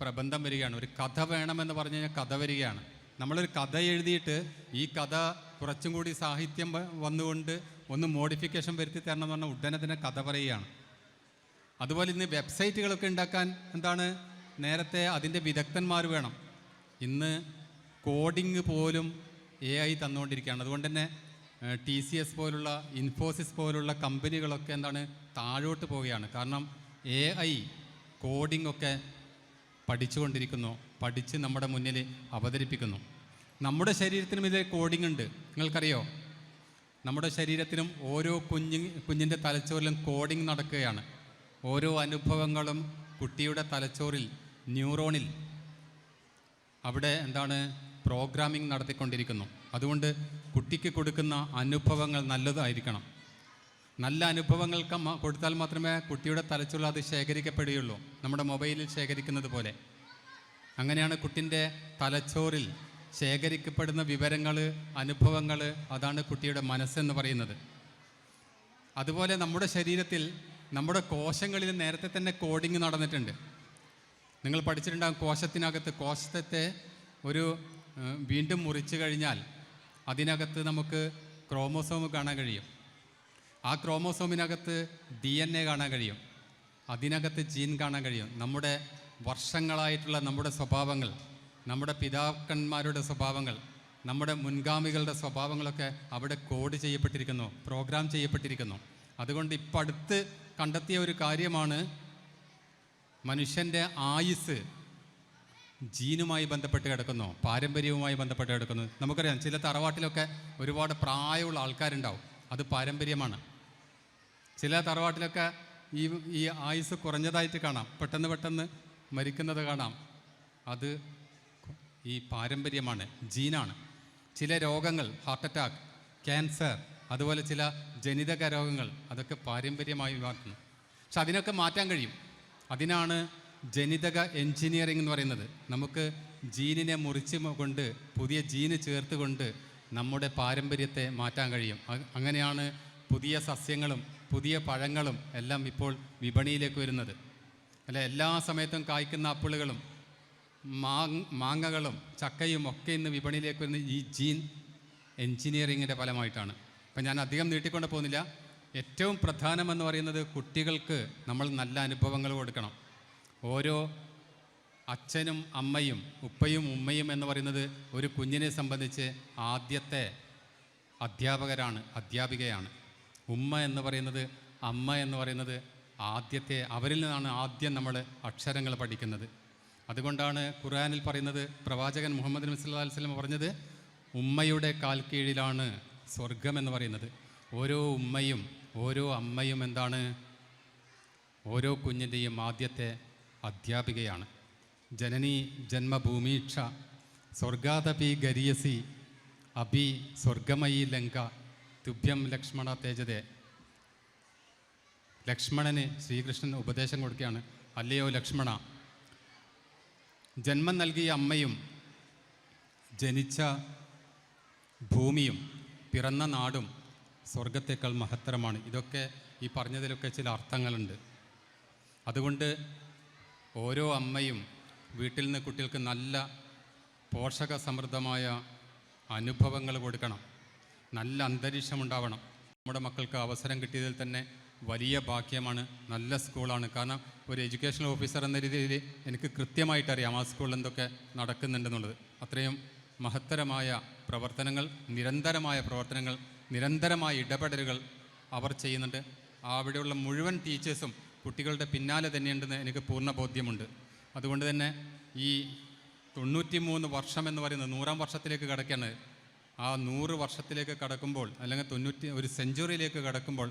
പ്രബന്ധം വരികയാണ്. ഒരു കഥ വേണമെന്ന് പറഞ്ഞു കഴിഞ്ഞാൽ കഥ വരികയാണ്. നമ്മളൊരു കഥ എഴുതിയിട്ട് ഈ കഥ കുറച്ചും കൂടി സാഹിത്യം വന്നുകൊണ്ട് ഒന്ന് മോഡിഫിക്കേഷൻ വരുത്തി തരണം എന്ന് പറഞ്ഞാൽ ഉടനെ തന്നെ കഥ പറയുകയാണ്. അതുപോലെ ഇന്ന് വെബ്സൈറ്റുകളൊക്കെ ഉണ്ടാക്കാൻ എന്താണ്, നേരത്തെ അതിൻ്റെ വിദഗ്ധന്മാർ വേണം. ഇന്ന് കോഡിങ് പോലും AI തന്നുകൊണ്ടിരിക്കുകയാണ്. അതുകൊണ്ട് തന്നെ TCS പോലുള്ള, ഇൻഫോസിസ് പോലുള്ള കമ്പനികളൊക്കെ എന്താണ് താഴോട്ട് പോവുകയാണ്. കാരണം AI കോഡിംഗ് ഒക്കെ പഠിച്ചുകൊണ്ടിരിക്കുന്നു, പഠിച്ച് നമ്മുടെ മുന്നിൽ അവതരിപ്പിക്കുന്നു. നമ്മുടെ ശരീരത്തിനും ഇതിൽ കോഡിംഗ് ഉണ്ട്. നിങ്ങൾക്കറിയോ, നമ്മുടെ ശരീരത്തിലും ഓരോ കുഞ്ഞിൻ്റെ തലച്ചോറിലും കോഡിംഗ് നടക്കുകയാണ്. ഓരോ അനുഭവങ്ങളും കുട്ടിയുടെ തലച്ചോറിൽ, ന്യൂറോണിൽ അവിടെ എന്താണ് പ്രോഗ്രാമിംഗ് നടത്തിക്കൊണ്ടിരിക്കുന്നു. അതുകൊണ്ട് കുട്ടിക്ക് കൊടുക്കുന്ന അനുഭവങ്ങൾ നല്ലതായിരിക്കണം. നല്ല അനുഭവങ്ങൾ കൊടുത്താൽ മാത്രമേ കുട്ടിയുടെ തലച്ചോറിൽ അത് ശേഖരിക്കപ്പെടുകയുള്ളൂ, നമ്മുടെ മൊബൈലിൽ ശേഖരിക്കുന്നത് പോലെ. അങ്ങനെയാണ് കുട്ടിൻ്റെ തലച്ചോറിൽ ശേഖരിക്കപ്പെടുന്ന വിവരങ്ങൾ, അനുഭവങ്ങൾ, അതാണ് കുട്ടിയുടെ മനസ്സെന്ന് പറയുന്നത്. അതുപോലെ നമ്മുടെ ശരീരത്തിൽ, നമ്മുടെ കോശങ്ങളിൽ നേരത്തെ തന്നെ കോഡിങ് നടന്നിട്ടുണ്ട്. നിങ്ങൾ പഠിച്ചിട്ടുണ്ടാകും, കോശത്തെ വീണ്ടും മുറിച്ച് കഴിഞ്ഞാൽ അതിനകത്ത് നമുക്ക് ക്രോമോസോം കാണാൻ കഴിയും. ആ ക്രോമോസോമിനകത്ത് DNA കാണാൻ കഴിയും, അതിനകത്ത് ജീൻ കാണാൻ കഴിയും. നമ്മുടെ വർഷങ്ങളായിട്ടുള്ള നമ്മുടെ സ്വഭാവങ്ങൾ, നമ്മുടെ പിതാക്കന്മാരുടെ സ്വഭാവങ്ങൾ, നമ്മുടെ മുൻഗാമികളുടെ സ്വഭാവങ്ങളൊക്കെ അവിടെ കോഡ് ചെയ്യപ്പെട്ടിരിക്കുന്നു, പ്രോഗ്രാം ചെയ്യപ്പെട്ടിരിക്കുന്നു. അതുകൊണ്ട് ഇപ്പം അടുത്ത് കണ്ടെത്തിയ ഒരു കാര്യമാണ്, മനുഷ്യൻ്റെ ആയുസ് ജീനുമായി ബന്ധപ്പെട്ട് കിടക്കുന്നു, പാരമ്പര്യവുമായി ബന്ധപ്പെട്ട് കിടക്കുന്നു. നമുക്കറിയാം, ചില തറവാട്ടിലൊക്കെ ഒരുപാട് പ്രായമുള്ള ആൾക്കാരുണ്ടാവും, അത് പാരമ്പര്യമാണ്. ചില തറവാട്ടിലൊക്കെ ഈ ആയുസ് കുറഞ്ഞതായിട്ട് കാണാം, പെട്ടെന്ന് മരിക്കുന്നത് കാണാം. അത് ഈ പാരമ്പര്യമാണ്, ജീനാണ്. ചില രോഗങ്ങൾ, ഹാർട്ട് അറ്റാക്ക്, ക്യാൻസർ, അതുപോലെ ചില ജനിതക രോഗങ്ങൾ, അതൊക്കെ പാരമ്പര്യമായി മാറ്റുന്നു. പക്ഷെ അതിനൊക്കെ മാറ്റാൻ കഴിയും. അതിനാണ് ജനിതക എൻജിനീയറിംഗ് എന്ന് പറയുന്നത്. നമുക്ക് ജീനിനെ മുറിച്ച് കൊണ്ട് പുതിയ ജീന് ചേർത്ത് കൊണ്ട് നമ്മുടെ പാരമ്പര്യത്തെ മാറ്റാൻ കഴിയും. അങ്ങനെയാണ് പുതിയ സസ്യങ്ങളും പുതിയ പഴങ്ങളും എല്ലാം ഇപ്പോൾ വിപണിയിലേക്ക് വരുന്നത്. അല്ല, എല്ലാ സമയത്തും കായ്ക്കുന്ന ആപ്പിളുകളും മാങ്ങകളും ചക്കയും ഒക്കെ ഇന്ന് വിപണിയിലേക്ക് വരുന്നത് ഈ ജീൻ എൻജിനീയറിങ്ങിൻ്റെ ഫലമായിട്ടാണ്. അപ്പം ഞാൻ അധികം നീട്ടിക്കൊണ്ട് പോകുന്നില്ല. ഏറ്റവും പ്രധാനമെന്ന് പറയുന്നത് കുട്ടികൾക്ക് നമ്മൾ നല്ല അനുഭവങ്ങൾ കൊടുക്കണം. ഓരോ അച്ഛനും അമ്മയും ഉപ്പയും ഉമ്മയും എന്ന് പറയുന്നത് ഒരു കുഞ്ഞിനെ സംബന്ധിച്ച് ആദ്യത്തെ അധ്യാപികയാണ്. ഉമ്മ എന്ന് പറയുന്നത്, അമ്മ എന്ന് പറയുന്നത് ആദ്യത്തെ, അവരിൽ നിന്നാണ് ആദ്യം നമ്മൾ അക്ഷരങ്ങൾ പഠിക്കുന്നത്. അതുകൊണ്ടാണ് ഖുർആനിൽ പറയുന്നത്, പ്രവാചകൻ മുഹമ്മദ് നബി സല്ലല്ലാഹു അലൈഹി വസല്ലം പറഞ്ഞത്, ഉമ്മയുടെ കാൽ കീഴിലാണ് സ്വർഗം എന്ന് പറയുന്നത്. ഓരോ ഉമ്മയും ഓരോ അമ്മയും എന്താണ്? ഓരോ കുഞ്ഞിൻ്റെയും ആദ്യത്തെ അധ്യാപികയാണ്. ജനനി ജന്മഭൂമീക്ഷ സ്വർഗാദപി ഗരിയസി അഭി സ്വർഗമയി ലങ്ക തുഭ്യം ലക്ഷ്മണ തേജതേ. ലക്ഷ്മണന് ശ്രീകൃഷ്ണൻ ഉപദേശം കൊടുക്കുകയാണ്, അല്ലയോ ലക്ഷ്മണ, ജന്മം നൽകിയ അമ്മയും ജനിച്ച ഭൂമിയും പിറന്ന നാടും സ്വർഗത്തേക്കാൾ മഹത്തരമാണ്. ഇതൊക്കെ ഈ പറഞ്ഞതിലൊക്കെ ചില അർത്ഥങ്ങളുണ്ട്. അതുകൊണ്ട് ഓരോ അമ്മയും വീട്ടിൽ നിന്ന് കുട്ടികൾക്ക് നല്ല പോഷക സമൃദ്ധമായ അനുഭവങ്ങൾ കൊടുക്കണം. നല്ല അന്തരീക്ഷമുണ്ടാവണം. നമ്മുടെ മക്കൾക്ക് അവസരം കിട്ടിയതിൽ തന്നെ വലിയ ഭാഗ്യമാണ്. നല്ല സ്കൂളാണ്. കാരണം ഒരു എഡ്യൂക്കേഷണൽ ഓഫീസർ എന്ന രീതിയിൽ എനിക്ക് കൃത്യമായിട്ടറിയാം ആ സ്കൂളിൽ എന്തൊക്കെ നടക്കുന്നുണ്ടെന്നുള്ളത്. അത്രയും മഹത്തരമായ പ്രവർത്തനങ്ങൾ, നിരന്തരമായ ഇടപെടലുകൾ അവർ ചെയ്യുന്നുണ്ട്. അവിടെയുള്ള മുഴുവൻ ടീച്ചേഴ്സും കുട്ടികളുടെ പിന്നാലെ തന്നെയുണ്ടെന്ന് എനിക്ക് പൂർണ്ണ ബോധ്യമുണ്ട്. അതുകൊണ്ട് തന്നെ ഈ 93 വർഷം എന്ന് പറയുന്നത് 100-ാം വർഷത്തിലേക്ക് കടക്കുകയാണ്. ആ 100 വർഷത്തിലേക്ക് കടക്കുമ്പോൾ, അല്ലെങ്കിൽ ഒരു സെഞ്ച്വറിയിലേക്ക് കടക്കുമ്പോൾ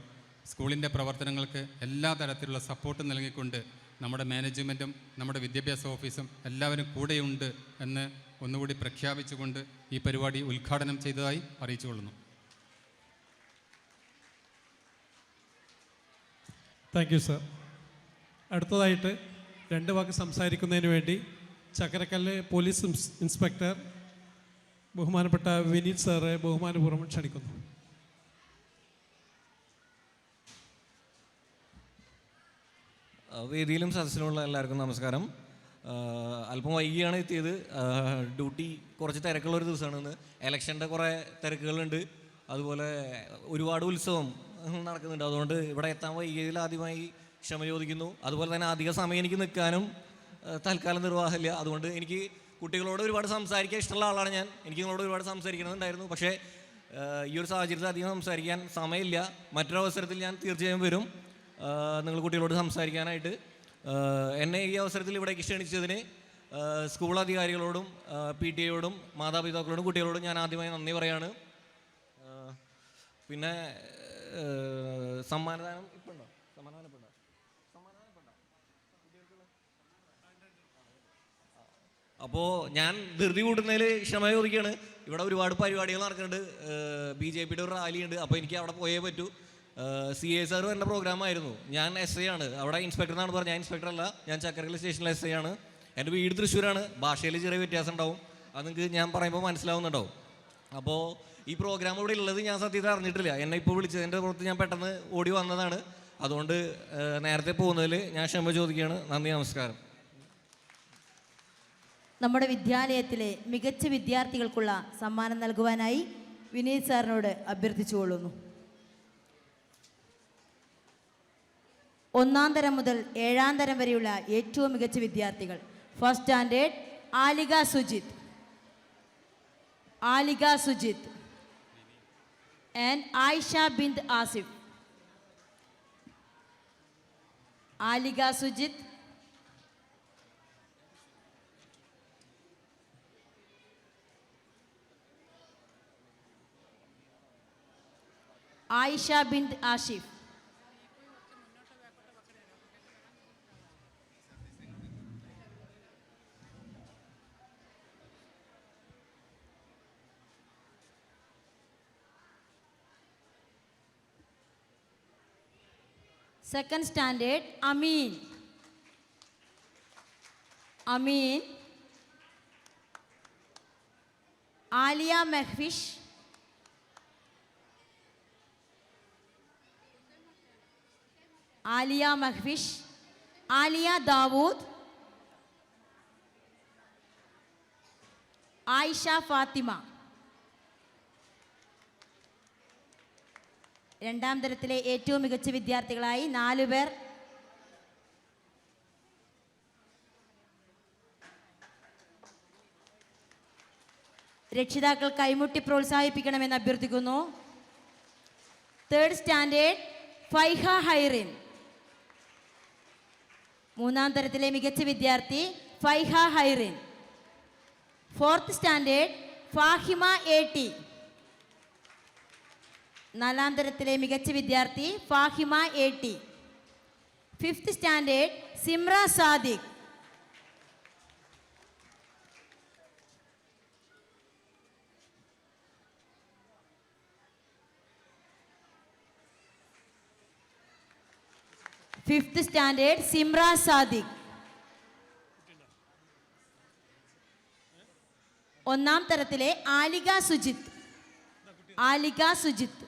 സ്കൂളിൻ്റെ പ്രവർത്തനങ്ങൾക്ക് എല്ലാ തരത്തിലുള്ള സപ്പോർട്ടും നൽകിക്കൊണ്ട് നമ്മുടെ മാനേജ്മെൻറ്റും നമ്മുടെ വിദ്യാഭ്യാസ ഓഫീസും എല്ലാവരും കൂടെയുണ്ട് എന്ന് ഒന്നുകൂടി പ്രഖ്യാപിച്ചുകൊണ്ട് ഈ പരിപാടി ഉദ്ഘാടനം ചെയ്തതായി അറിയിച്ചുകൊള്ളുന്നു. Thank you sir. അടുത്തതായിട്ട് 2 വാക്ക് സംസാരിക്കുന്നതിന് വേണ്ടി ചക്കരക്കല്ല് പോലീസ് ഇൻസ്പെക്ടർ ബഹുമാനപ്പെട്ട വിനീത് സാറെ ബഹുമാനപൂർവ്വം ക്ഷണിക്കുന്നു. വേദിയിലും സദസ്സിലുമുള്ള എല്ലാവർക്കും നമസ്കാരം. അല്പം വൈകിയാണ് എത്തിയത്. ഡ്യൂട്ടി കുറച്ച് തിരക്കുള്ളൊരു ദിവസമാണ് ഇന്ന്. ഇലക്ഷൻ്റെ കുറേ തിരക്കുകളുണ്ട്. അതുപോലെ ഒരുപാട് ഉത്സവം നടക്കുന്നുണ്ട്. അതുകൊണ്ട് ഇവിടെ എത്താൻ വൈകിയതിൽ ആദ്യമായി ക്ഷമ ചോദിക്കുന്നു. അതുപോലെ തന്നെ അധിക സമയം എനിക്ക് നിൽക്കാനും തൽക്കാലം നിർവാഹമില്ല. അതുകൊണ്ട് എനിക്ക് കുട്ടികളോട് ഒരുപാട് സംസാരിക്കാൻ ഇഷ്ടമുള്ള ആളാണ് ഞാൻ. എനിക്ക് നിങ്ങളോട് ഒരുപാട് സംസാരിക്കണമെന്നുണ്ടായിരുന്നു. പക്ഷേ ഈ ഒരു സാഹചര്യത്തിൽ അധികം സംസാരിക്കാൻ സമയമില്ല. മറ്റൊരവസരത്തിൽ ഞാൻ തീർച്ചയായും വരും നിങ്ങൾ കുട്ടികളോട് സംസാരിക്കാനായിട്ട്. എന്നെ ഈ അവസരത്തിൽ ഇവിടേക്ക് ക്ഷണിച്ചതിന് സ്കൂൾ അധികാരികളോടും PTA-യോടും മാതാപിതാക്കളോടും കുട്ടികളോടും ഞാൻ ആദ്യമായി നന്ദി പറയാണ്. പിന്നെ സമ്മാനദാനം ഇപ്പം ഉണ്ടോ? അപ്പോൾ ഞാൻ ധൃതി കൂട്ടുന്നതിൽ ക്ഷമ ചോദിക്കുകയാണ്. ഇവിടെ ഒരുപാട് പരിപാടികൾ നടക്കുന്നുണ്ട്. BJP-യുടെ ഒരു റാലിയുണ്ട്. അപ്പോൾ എനിക്ക് അവിടെ പോയേ പറ്റൂ. CSR എൻ്റെ പ്രോഗ്രാമായിരുന്നു. ഞാൻ SI ആണ്. അവിടെ ഇൻസ്പെക്ടർ എന്നാണ് പറഞ്ഞത്. ഞാൻ ഇൻസ്പെക്ടർ അല്ല, ഞാൻ ചക്കരക്കല്ല് സ്റ്റേഷനിലെ SI ആണ്. എൻ്റെ വീട് തൃശ്ശൂരാണ്. ഭാഷയിൽ ചെറിയ വ്യത്യാസം ഉണ്ടാവും. അത് നിങ്ങൾക്ക് ഞാൻ പറയുമ്പോൾ മനസ്സിലാവുന്നുണ്ടാവും. അപ്പോൾ ഈ പ്രോഗ്രാം ഇവിടെ ഉള്ളത് ഞാൻ സത്യത്തിൽ അറിഞ്ഞിട്ടില്ല. എന്നെ ഇപ്പോൾ വിളിച്ചതിൻ്റെ പുറത്ത് ഞാൻ പെട്ടെന്ന് ഓടി വന്നതാണ്. അതുകൊണ്ട് നേരത്തെ പോകുന്നതിൽ ഞാൻ ക്ഷമ ചോദിക്കുകയാണ്. നന്ദി, നമസ്കാരം. നമ്മുടെ വിദ്യാലയത്തിലെ മികച്ച വിദ്യാർത്ഥികൾക്കുള്ള സമ്മാനം നൽകുവാനായി വിനീത് സാറിനോട് അഭ്യർത്ഥിച്ചുകൊള്ളുന്നു. 1-ാം തരം മുതൽ 7-ാം തരം വരെയുള്ള ഏറ്റവും മികച്ച വിദ്യാർത്ഥികൾ. First standard Alika Sujith and Ayisha Binth Asif. Alika Sujith, Ayisha Binth Ashif. Second standard Ameen Aliya Mehfish Aliya Mahvish, Aliya Dawood, Ayisha Fathima. രണ്ടാം തരത്തിലെ ഏറ്റവും മികച്ച വിദ്യാർത്ഥികളായി 4 പേർ. രക്ഷിതാക്കൾ കൈമുട്ടി പ്രോത്സാഹിപ്പിക്കണമെന്ന് അഭ്യർത്ഥിക്കുന്നു. 3rd standard Faiha ഹൈറിൻ. 3ാം തരത്തിലെ മികച്ച വിദ്യാർത്ഥി Faiha Hairin. 4th standard Fahima AT. 4ാം തരത്തിലെ മികച്ച വിദ്യാർത്ഥി Fahima AT. 5th standard Simra Sadiq. 5th standard Simra Sadiq. 1ാം തരത്തിലെ Alika Sujith. Alika Sujith.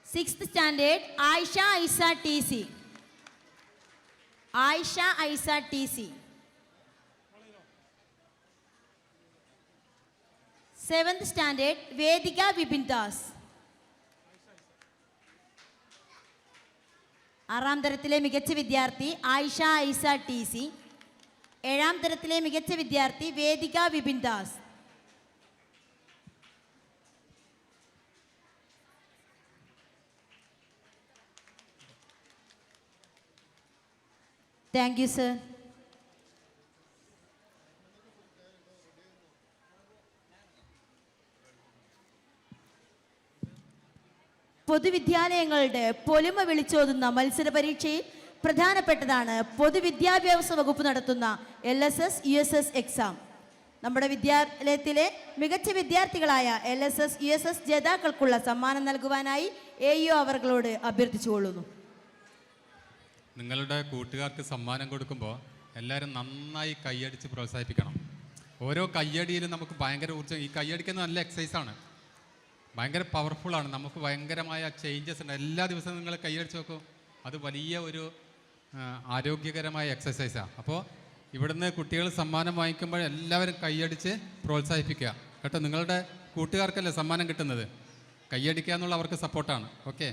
6th standard Ayisha Aisa TC. Ayisha Aisa TC. 7th standard Vedika Vipin Das. 6ാം തരത്തിലെ മികച്ച വിദ്യാർത്ഥി ആയിഷ ഐസ TC. 7ാം തരത്തിലെ മികച്ച വിദ്യാർത്ഥി Vedika Vipin Das. Thank you sir. പൊതുവിദ്യാലയങ്ങളുടെ പൊലിമ വിളിച്ചോതുന്ന മത്സര പരീക്ഷയിൽ പ്രധാനപ്പെട്ടതാണ് പൊതുവിദ്യാഭ്യാസ വകുപ്പ് നടത്തുന്ന LSS USS എക്സാം. നമ്മുടെ വിദ്യാലയത്തിലെ മികച്ച വിദ്യാർത്ഥികളായ LSS USS ജേതാക്കൾക്കുള്ള സമ്മാനം നൽകുവാനായി AU അവർകളോട് അഭ്യർത്ഥിച്ചുകൊള്ളുന്നു. നിങ്ങളുടെ കൂട്ടുകാർക്ക് സമ്മാനം കൊടുക്കുമ്പോൾ എല്ലാവരും നന്നായി കൈയടിച്ച് പ്രോത്സാഹിപ്പിക്കണം. ഓരോ കയ്യടിയിലും നമുക്ക് ഭയങ്കര ഊർജ്ജം. ഈ കയ്യടിക്കുന്നത് നല്ല എക്സസൈസാണ്, ഭയങ്കര പവർഫുള്ളാണ്. നമുക്ക് ഭയങ്കരമായ ചേഞ്ചസ് ഉണ്ട്. എല്ലാ ദിവസവും നിങ്ങൾ കൈയടിച്ച് നോക്കൂ, അത് വലിയ ഒരു ആരോഗ്യകരമായ എക്സസൈസാണ്. അപ്പോൾ ഇവിടുന്ന് കുട്ടികൾ സമ്മാനം വാങ്ങിക്കുമ്പോൾ എല്ലാവരും കൈയടിച്ച് പ്രോത്സാഹിപ്പിക്കുക കേട്ടോ. നിങ്ങളുടെ കൂട്ടുകാർക്കല്ലേ സമ്മാനം കിട്ടുന്നത്, കൈയടിക്കുക എന്നുള്ള അവർക്ക് സപ്പോർട്ടാണ്. ഓക്കെ.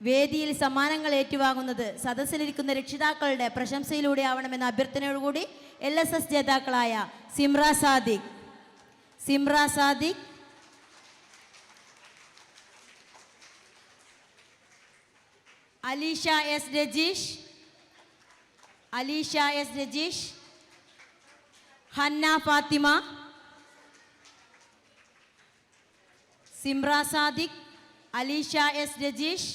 വേദിയിൽ സമ്മാനങ്ങൾ ഏറ്റുവാങ്ങുന്നത് സദസ്സിലിരിക്കുന്ന രക്ഷിതാക്കളുടെ പ്രശംസയിലൂടെ ആവണമെന്ന അഭ്യർത്ഥനയോടുകൂടി LSS ജേതാക്കളായ Simra Sadiq, Simra Sadiq, Aleesha S Rajeesh, Aleesha S Rajeesh, Hanna Fathima, Simra Sadiq, Aleesha S Rajeesh,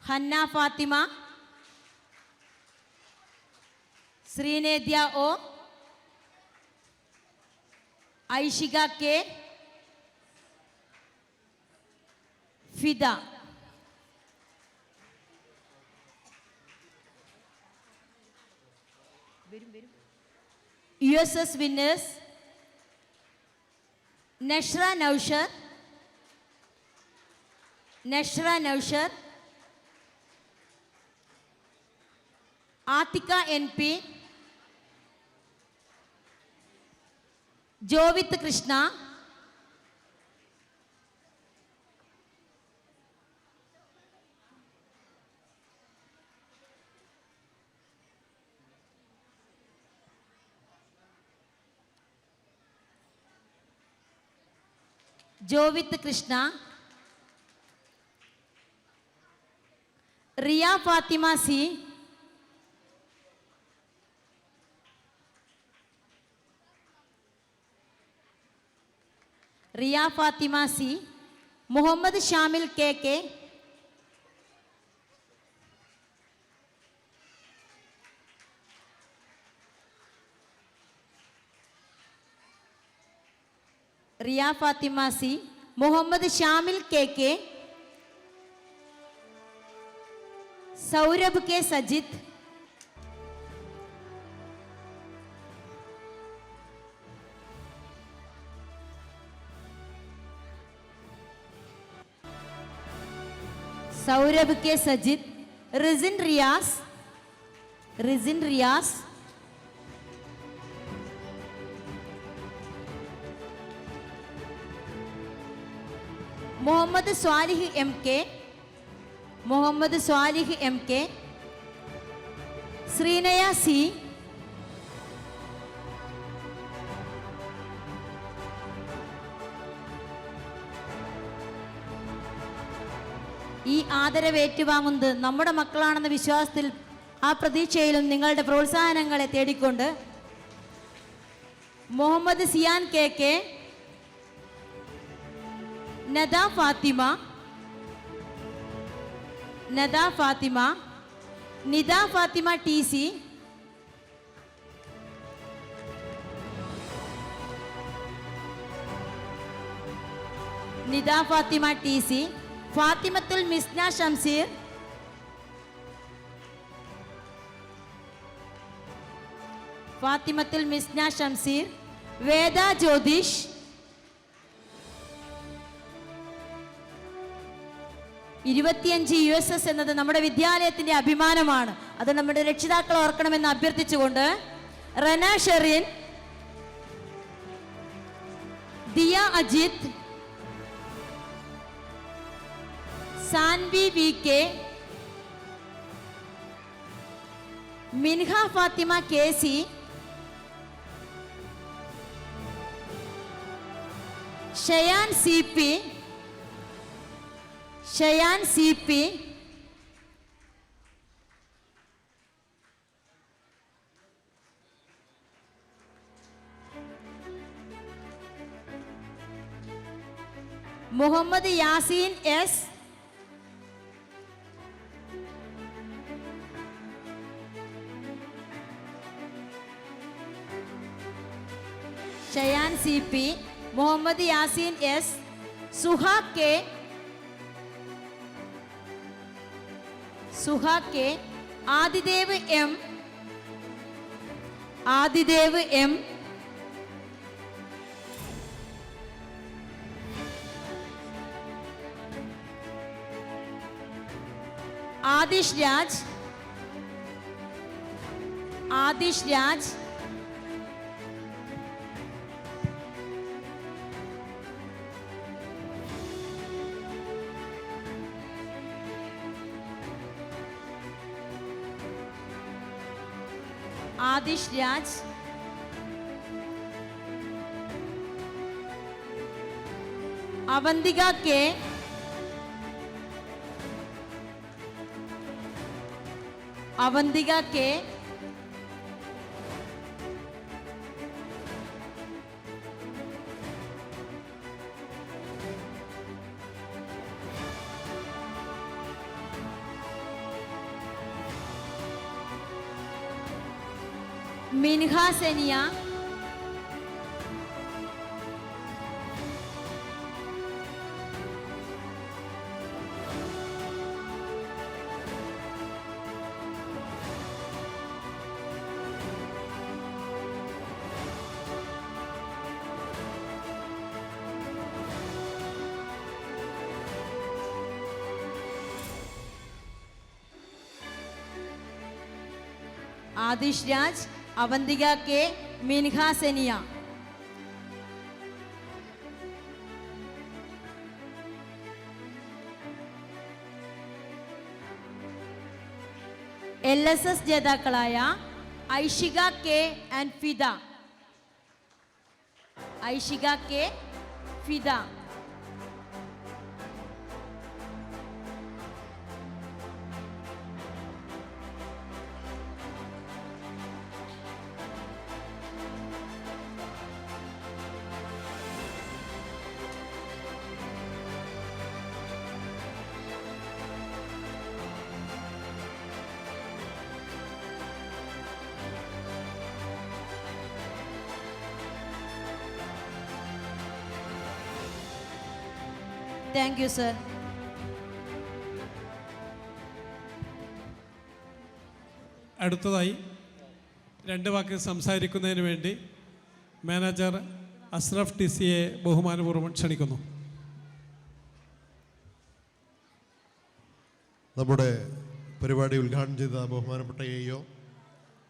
Hanna Fathima, Sreenedya O, Aishika K, Fida. USS winners Nashra Noushar, Nashra Noushar, Athika NP, Jovith Krishna, Jovith Krishna, Riya Fathima C, Riya Fathima C, Muhammad Shamil KK, Riya Fathima C, Muhammad Shamil KK, Saurabh K Sajith, Saurabh K Sajith, Risin Riyas, Muhammad Swalih M K, Sreenaya C, ഈ ആദരവ് ഏറ്റുവാങ്ങുന്നത് നമ്മുടെ മക്കളാണെന്ന വിശ്വാസത്തിൽ ആ പ്രതീക്ഷയിലും നിങ്ങളുടെ പ്രോത്സാഹനങ്ങളെ തേടിക്കൊണ്ട് മുഹമ്മദ് സിയാൻ കെ, നദ ഫാത്തിമ, നിദ ഫാത്തിമ TC, ഫാത്തിമത്തുൽ മിസ്ന ഷംസീർ, വേദ ജ്യോതിഷ്, $25 എന്നത് നമ്മുടെ വിദ്യാലയത്തിന്റെ അഭിമാനമാണ്. അത് നമ്മുടെ രക്ഷിതാക്കൾ ഓർക്കണമെന്ന് അഭ്യർത്ഥിച്ചുകൊണ്ട് റന ഷെറിൻ, ദിയ അജിത്, സാൻവി VK, മിൻഹ Fathima KC, Shayan CP, Muhammad Yaseen S, Shayan CP, Muhammad Yaseen S, സുഹാ K, Adidev M, Adish Raj, Avanthika K, മിൻഹ സെനിയ, ആദിഷ് രാജ്, അവന്തിക K, മിൻഹ സെനിയ. LSS ജേതാക്കളായ ഐഷിക K and Fida. Thank you, sir. അടുത്തതായി 2 വാക്ക് സംസാരിക്കുന്നതിന് വേണ്ടി മാനേജർ അസ്രഫ് TCയെ ബഹുമാനപൂർവ്വം ക്ഷണിക്കുന്നു. നമ്മുടെ പരിപാടി ഉദ്ഘാടനം ചെയ്ത ബഹുമാനപ്പെട്ട എ.ഇ.ഒ,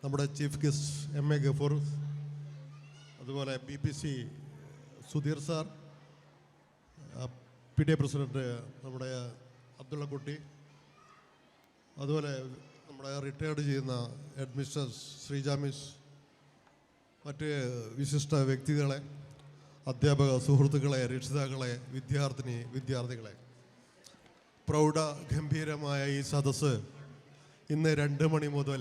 നമ്മുടെ ചീഫ് ഗസ്റ്റ് എം.എ. ഗഫൂർ, അതുപോലെ BPC Sudheer sir, PTA president നമ്മുടെ അബ്ദുള്ള കുട്ടി, അതുപോലെ നമ്മുടെ റിട്ടയർഡ് ചെയ്യുന്ന ഹെഡ് മിസ്റ്റർ ശ്രീജ മിസ്, മറ്റ് വിശിഷ്ട വ്യക്തികളെ, അധ്യാപക സുഹൃത്തുക്കളെ, രക്ഷിതാക്കളെ, വിദ്യാർത്ഥികളെ, പ്രൗഢ ഗംഭീരമായ ഈ സദസ്സ് ഇന്ന് 2 മണി മുതൽ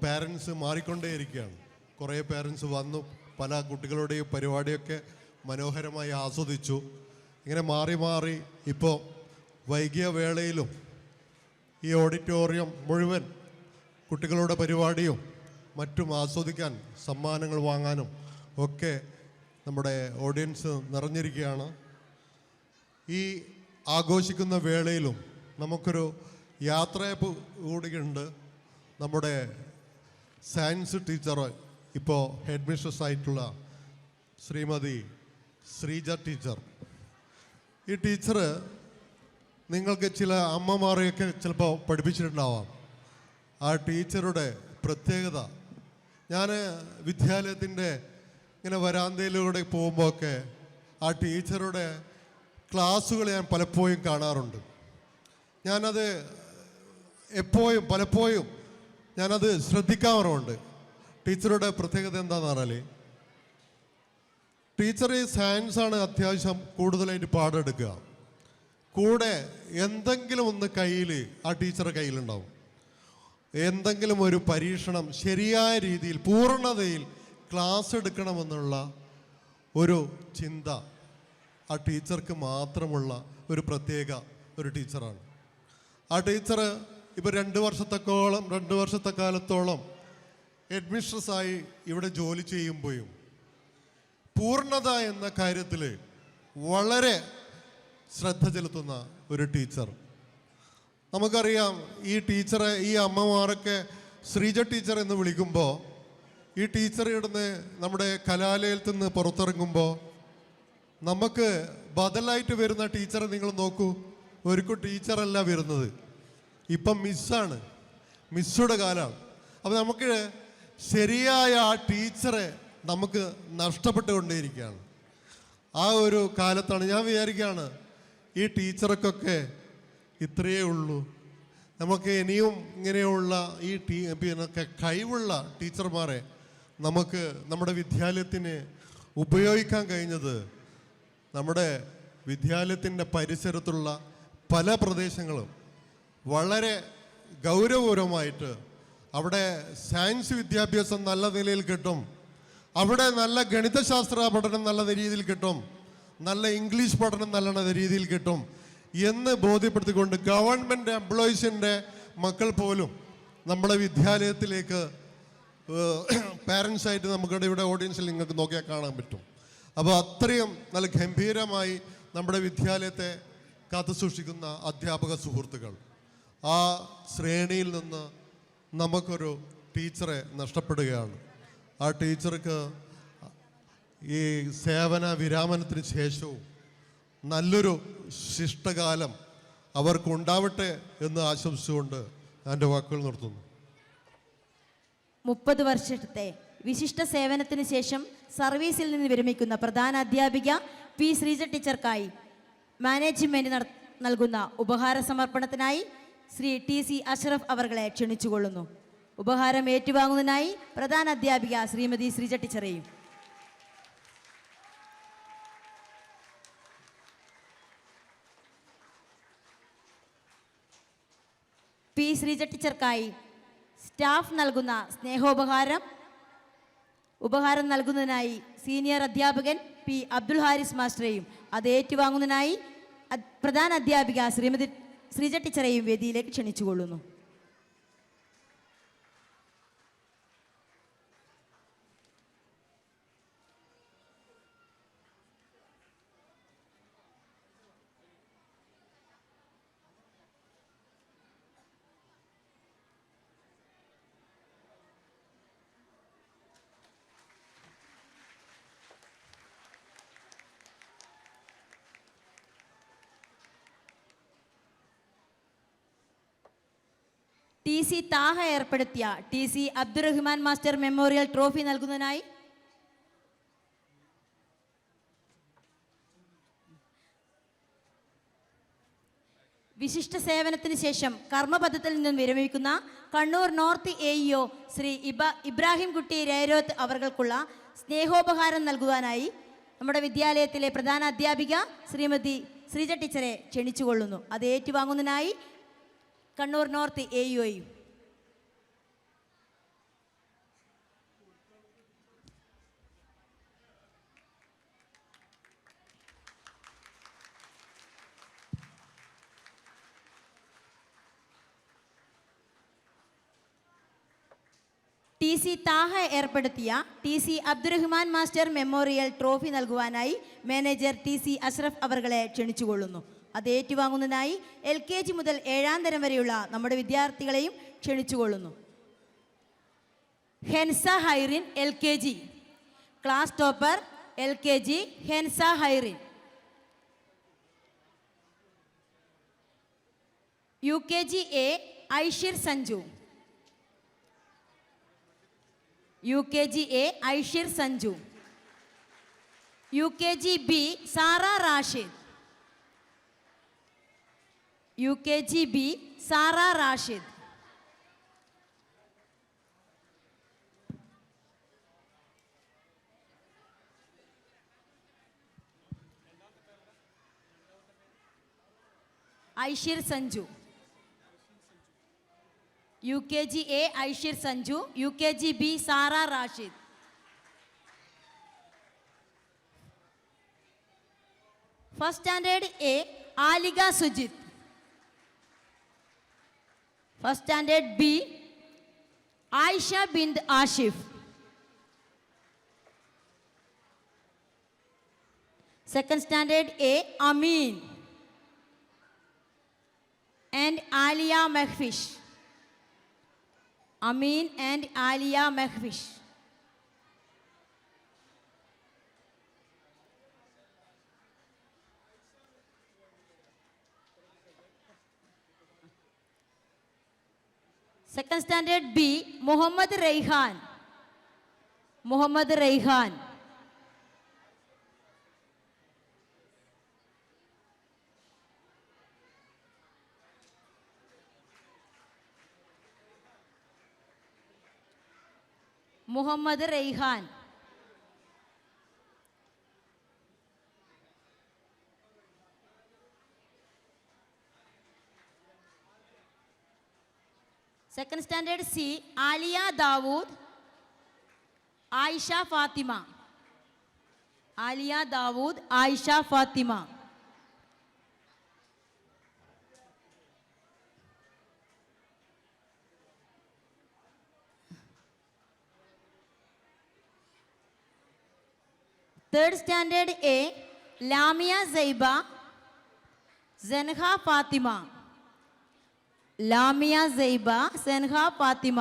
പാരൻസ് മാറിക്കൊണ്ടേയിരിക്കുകയാണ്. കുറേ പാരൻസ് വന്നു, പല കുട്ടികളുടെയും പരിപാടിയൊക്കെ മനോഹരമായി ആസ്വദിച്ചു. ഇങ്ങനെ മാറി മാറി ഇപ്പോൾ വൈകിയ വേളയിലും ഈ ഓഡിറ്റോറിയം മുഴുവൻ കുട്ടികളുടെ പരിപാടിയും മറ്റും ആസ്വദിക്കാൻ, സമ്മാനങ്ങൾ വാങ്ങാനും ഒക്കെ നമ്മുടെ ഓഡിയൻസ് നിറഞ്ഞിരിക്കുകയാണ്. ഈ ആഘോഷിക്കുന്ന വേളയിലും നമുക്കൊരു യാത്രയപ്പ് കൂടിയുണ്ട്. നമ്മുടെ സയൻസ് ടീച്ചർ, ഇപ്പോൾ ഹെഡ് മിസ്ട്രസ് ആയിട്ടുള്ള ശ്രീമതി ശ്രീജ ടീച്ചർ. ഈ ടീച്ചർ നിങ്ങൾക്ക് ചില അമ്മമാരെയൊക്കെ ചിലപ്പോൾ പഠിപ്പിച്ചിട്ടുണ്ടാവാം. ആ ടീച്ചറുടെ പ്രത്യേകത, ഞാൻ വിദ്യാലയത്തിൻ്റെ ഇങ്ങനെ വരാന്തയിലൂടെ പോകുമ്പോഴൊക്കെ ആ ടീച്ചറുടെ ക്ലാസ്സുകൾ ഞാൻ പലപ്പോഴും കാണാറുണ്ട്. ഞാനത് പലപ്പോഴും ഞാനത് ശ്രദ്ധിക്കാറുമുണ്ട്. ടീച്ചറുടെ പ്രത്യേകത എന്താണെന്ന് പറഞ്ഞാൽ, ടീച്ചർ ഈ സയൻസാണ് അത്യാവശ്യം കൂടുതലായിട്ട് പാടെടുക്കുക. കൂടെ എന്തെങ്കിലും ഒന്ന് കയ്യിൽ ആ ടീച്ചറുടെ കയ്യിലുണ്ടാവും. എന്തെങ്കിലും ഒരു പരീക്ഷണം ശരിയായ രീതിയിൽ പൂർണ്ണതയിൽ ക്ലാസ് എടുക്കണമെന്നുള്ള ഒരു ചിന്ത ആ ടീച്ചർക്ക് മാത്രമുള്ള ഒരു പ്രത്യേക ഒരു ടീച്ചറാണ്. ആ ടീച്ചർ ഇപ്പോൾ 2 വർഷത്തെ കാലത്തോളം ഹെഡ്മിസ്ട്രസ്സായി ഇവിടെ ജോലി ചെയ്യുമ്പോഴും പൂർണ്ണത എന്ന കാര്യത്തിൽ വളരെ ശ്രദ്ധ ചെലുത്തുന്ന ഒരു ടീച്ചർ. നമുക്കറിയാം, ഈ ടീച്ചറെ, ഈ അമ്മമാരൊക്കെ ശ്രീജ ടീച്ചർ എന്ന് വിളിക്കുമ്പോൾ, ഈ ടീച്ചർ ഇവിടുന്ന് നമ്മുടെ കലാലയത്തിൽ നിന്ന് പുറത്തിറങ്ങുമ്പോൾ നമുക്ക് ബദലായിട്ട് വരുന്ന ടീച്ചറെ നിങ്ങൾ നോക്കൂ. ഒരിക്കലും ടീച്ചറല്ല വരുന്നത്, ഇപ്പം മിസ്സാണ്, മിസ്സുടെ കാലമാണ്. അപ്പോൾ നമുക്ക് ശരിയായ ആ ടീച്ചറെ നമുക്ക് നഷ്ടപ്പെട്ടുകൊണ്ടേയിരിക്കുകയാണ്. ആ ഒരു കാലത്താണ് ഞാൻ വിചാരിക്കുകയാണ്, ഈ ടീച്ചർക്കൊക്കെ ഇത്രയേ ഉള്ളൂ. നമുക്ക് ഇനിയും ഇങ്ങനെയുള്ള ഈ കഴിവുള്ള ടീച്ചർമാരെ നമുക്ക് നമ്മുടെ വിദ്യാലയത്തിന് ഉപയോഗിക്കാൻ കഴിഞ്ഞത് നമ്മുടെ വിദ്യാലയത്തിൻ്റെ പരിസരത്തുള്ള പല പ്രദേശങ്ങളും വളരെ ഗൗരവപൂർവമായിട്ട് അവിടെ സയൻസ് വിദ്യാഭ്യാസം നല്ല നിലയിൽ കിട്ടും, അവിടെ നല്ല ഗണിതശാസ്ത്ര പഠനം നല്ല രീതിയിൽ കിട്ടും, നല്ല ഇംഗ്ലീഷ് പഠനം നല്ല രീതിയിൽ കിട്ടും എന്ന് ബോധ്യപ്പെടുത്തിക്കൊണ്ട് ഗവൺമെൻറ് എംപ്ലോയീസിൻ്റെ മക്കൾ പോലും നമ്മുടെ വിദ്യാലയത്തിലേക്ക് പാരൻസായിട്ട് നമുക്കിവിടെ ഇവിടെ ഓഡിയൻസിൽ നിങ്ങൾക്ക് നോക്കിയാൽ കാണാൻ പറ്റും. അപ്പോൾ അത്രയും നല്ല ഗംഭീരമായി നമ്മുടെ വിദ്യാലയത്തെ കാത്തുസൂക്ഷിക്കുന്ന അധ്യാപക സുഹൃത്തുക്കൾ, ആ ശ്രേണിയിൽ നിന്ന് നമുക്കൊരു ടീച്ചറെ നഷ്ടപ്പെടുകയാണ്. ആ ടീച്ചർക്ക് ഈ സേവന വിരാമനത്തിന് ശേഷവും നല്ലൊരു ശിഷ്ടകാലം അവർക്കുണ്ടാവട്ടെ എന്ന് ആശംസിച്ചുകൊണ്ട് എൻ്റെ വാക്കുകൾ നിർത്തുന്നു. 30 വർഷത്തെ വിശിഷ്ട സേവനത്തിന് ശേഷം സർവീസിൽ നിന്ന് വിരമിക്കുന്ന പ്രധാന അധ്യാപിക പി ശ്രീജ ടീച്ചർക്കായി മാനേജ്മെൻറ്റ് നൽകുന്ന ഉപഹാര സമർപ്പണത്തിനായി ശ്രീ TC അഷ്റഫ് അവർകളെ ക്ഷണിച്ചുകൊള്ളുന്നു. ഉപഹാരം ഏറ്റുവാങ്ങുന്നതിനായി പ്രധാന അധ്യാപിക ശ്രീമതി ശ്രീജ ടീച്ചറെയും. പി ശ്രീജ ടീച്ചർക്കായി സ്റ്റാഫ് നൽകുന്ന ഉപഹാരം നൽകുന്നതിനായി സീനിയർ അധ്യാപകൻ പി അബ്ദുൽ ഹാരിസ് മാസ്റ്ററെയും അത് ഏറ്റുവാങ്ങുന്നതിനായി പ്രധാന അധ്യാപിക ശ്രീമതി ശ്രീജ ടീച്ചറെയും വേദിയിലേക്ക് ക്ഷണിച്ചുകൊള്ളുന്നു. ടി സി താഹ ഏർപ്പെടുത്തിയ T C Abdurahman master memorial trophy നൽകുന്നതിനായി വിശിഷ്ട സേവനത്തിന് ശേഷം കർമ്മപഥത്തിൽ നിന്നും വിരമിക്കുന്ന കണ്ണൂർ നോർത്ത് AEO ശ്രീ ഇബ്രാഹിം കുട്ടി രേരോത്ത് അവർക്കുള്ള സ്നേഹോപഹാരം നൽകുവാനായി നമ്മുടെ വിദ്യാലയത്തിലെ പ്രധാന അധ്യാപിക ശ്രീമതി ശ്രീജ ടീച്ചറെ ക്ഷണിച്ചുകൊള്ളുന്നു. അത് ഏറ്റുവാങ്ങുന്നതിനായി കണ്ണൂർ നോർത്ത് AEOയും ടി സി താഹ ഏർപ്പെടുത്തിയ T C Abdurahman master memorial trophy നൽകുവാനായി മാനേജർ ടി സി അഷ്റഫ് അവർകളെ ക്ഷണിച്ചുകൊള്ളുന്നു. അത് ഏറ്റുവാങ്ങുന്നതിനായി LKG മുതൽ 7ാം തരം വരെയുള്ള നമ്മുടെ വിദ്യാർത്ഥികളെയും ക്ഷണിച്ചുകൊള്ളുന്നു. Hensa Hairin LKG, class topper LKG Hensa Hairin. UKG A Aishir Sanju, UKG A Aishir Sanju. UKG B Sara Rashid, UKG B Sara Rashid. Aishir Sanju, UKG A Aishir Sanju, UKG B Sara Rashid. First standard A Alika Sujith, first standard B Ayisha Binth Ashif, second standard A Ameen and Aliya Mehfish, Amin and Alia Mehwish. Second standard B Muhammad Raihan, Muhammad Raihan. Muhammad Raihan. Second standard C Aliya Dawood, Ayisha Fathima, Aliya Dawood, Ayisha Fathima. Third standard A Lamiya Saiba, Senha Fathima, Lamiya Saiba, Senha Fathima.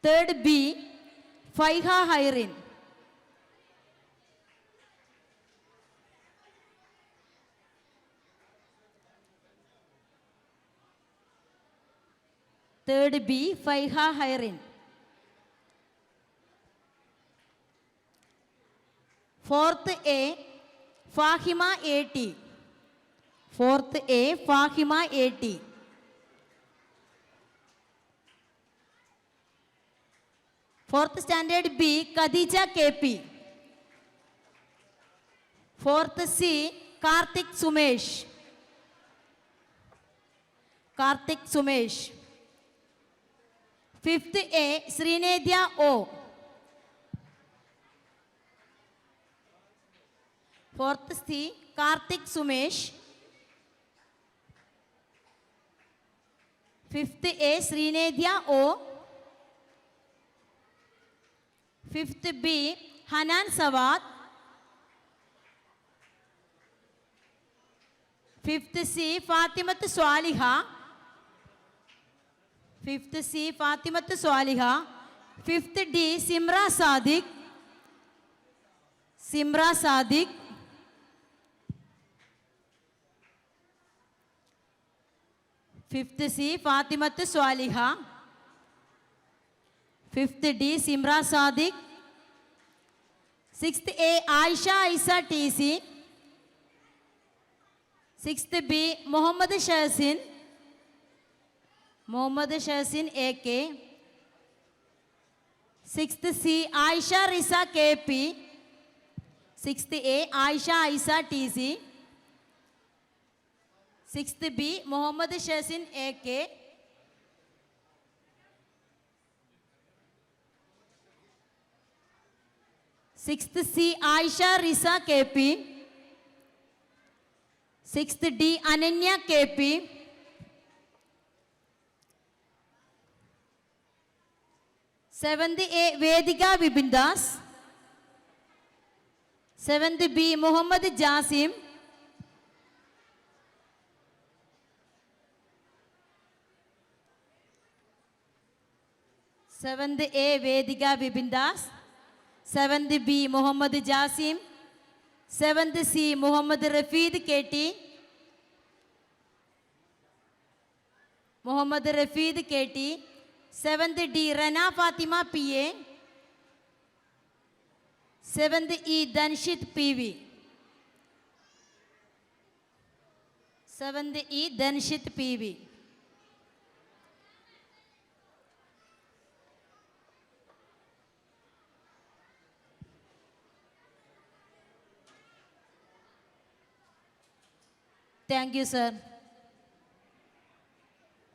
Third B Faiha Hairin, third B Faiha Hairin. Fourth A Fahima AT, fourth A Fahima AT. Fourth standard B Khadeeja KP. Fourth C Karthik Sumesh, Karthik Sumesh. Fifth A Sreenedya O. Fourth C Karthik Sumesh. Fifth A Sreenedya O. Fifth B Hanan Savad. Fifth C Fathimath Swaliha, fifth C Fathimath Swaliha. Fifth D Simra Sadiq, Simra Sadiq. 5th C. Fatimat Swaliha. 5th D. Simra Sadiq. 6th A. Aisha Isa TC. 6th B. Muhammad Shahsin. Muhammad Shahsin AK. 6th C. Aisha Risa KP. 6th A. Aisha Isa TC. 6th B. Muhammad Shahsin AK. 6th C. Aisha Risa KP. 6th D. Ananya KP. 7th A. Vedika Vibindas. 7th B. Muhammad Jasim. 7th A. Vedika Vibindas. 7th B. Muhammad Jasim. 7th C. Muhammad Rafid KT. Muhammad Rafid KT. 7th D. Rana Fatima PA. 7th E. Danshit PV. 7th E. Danshit PV. Thank you, sir.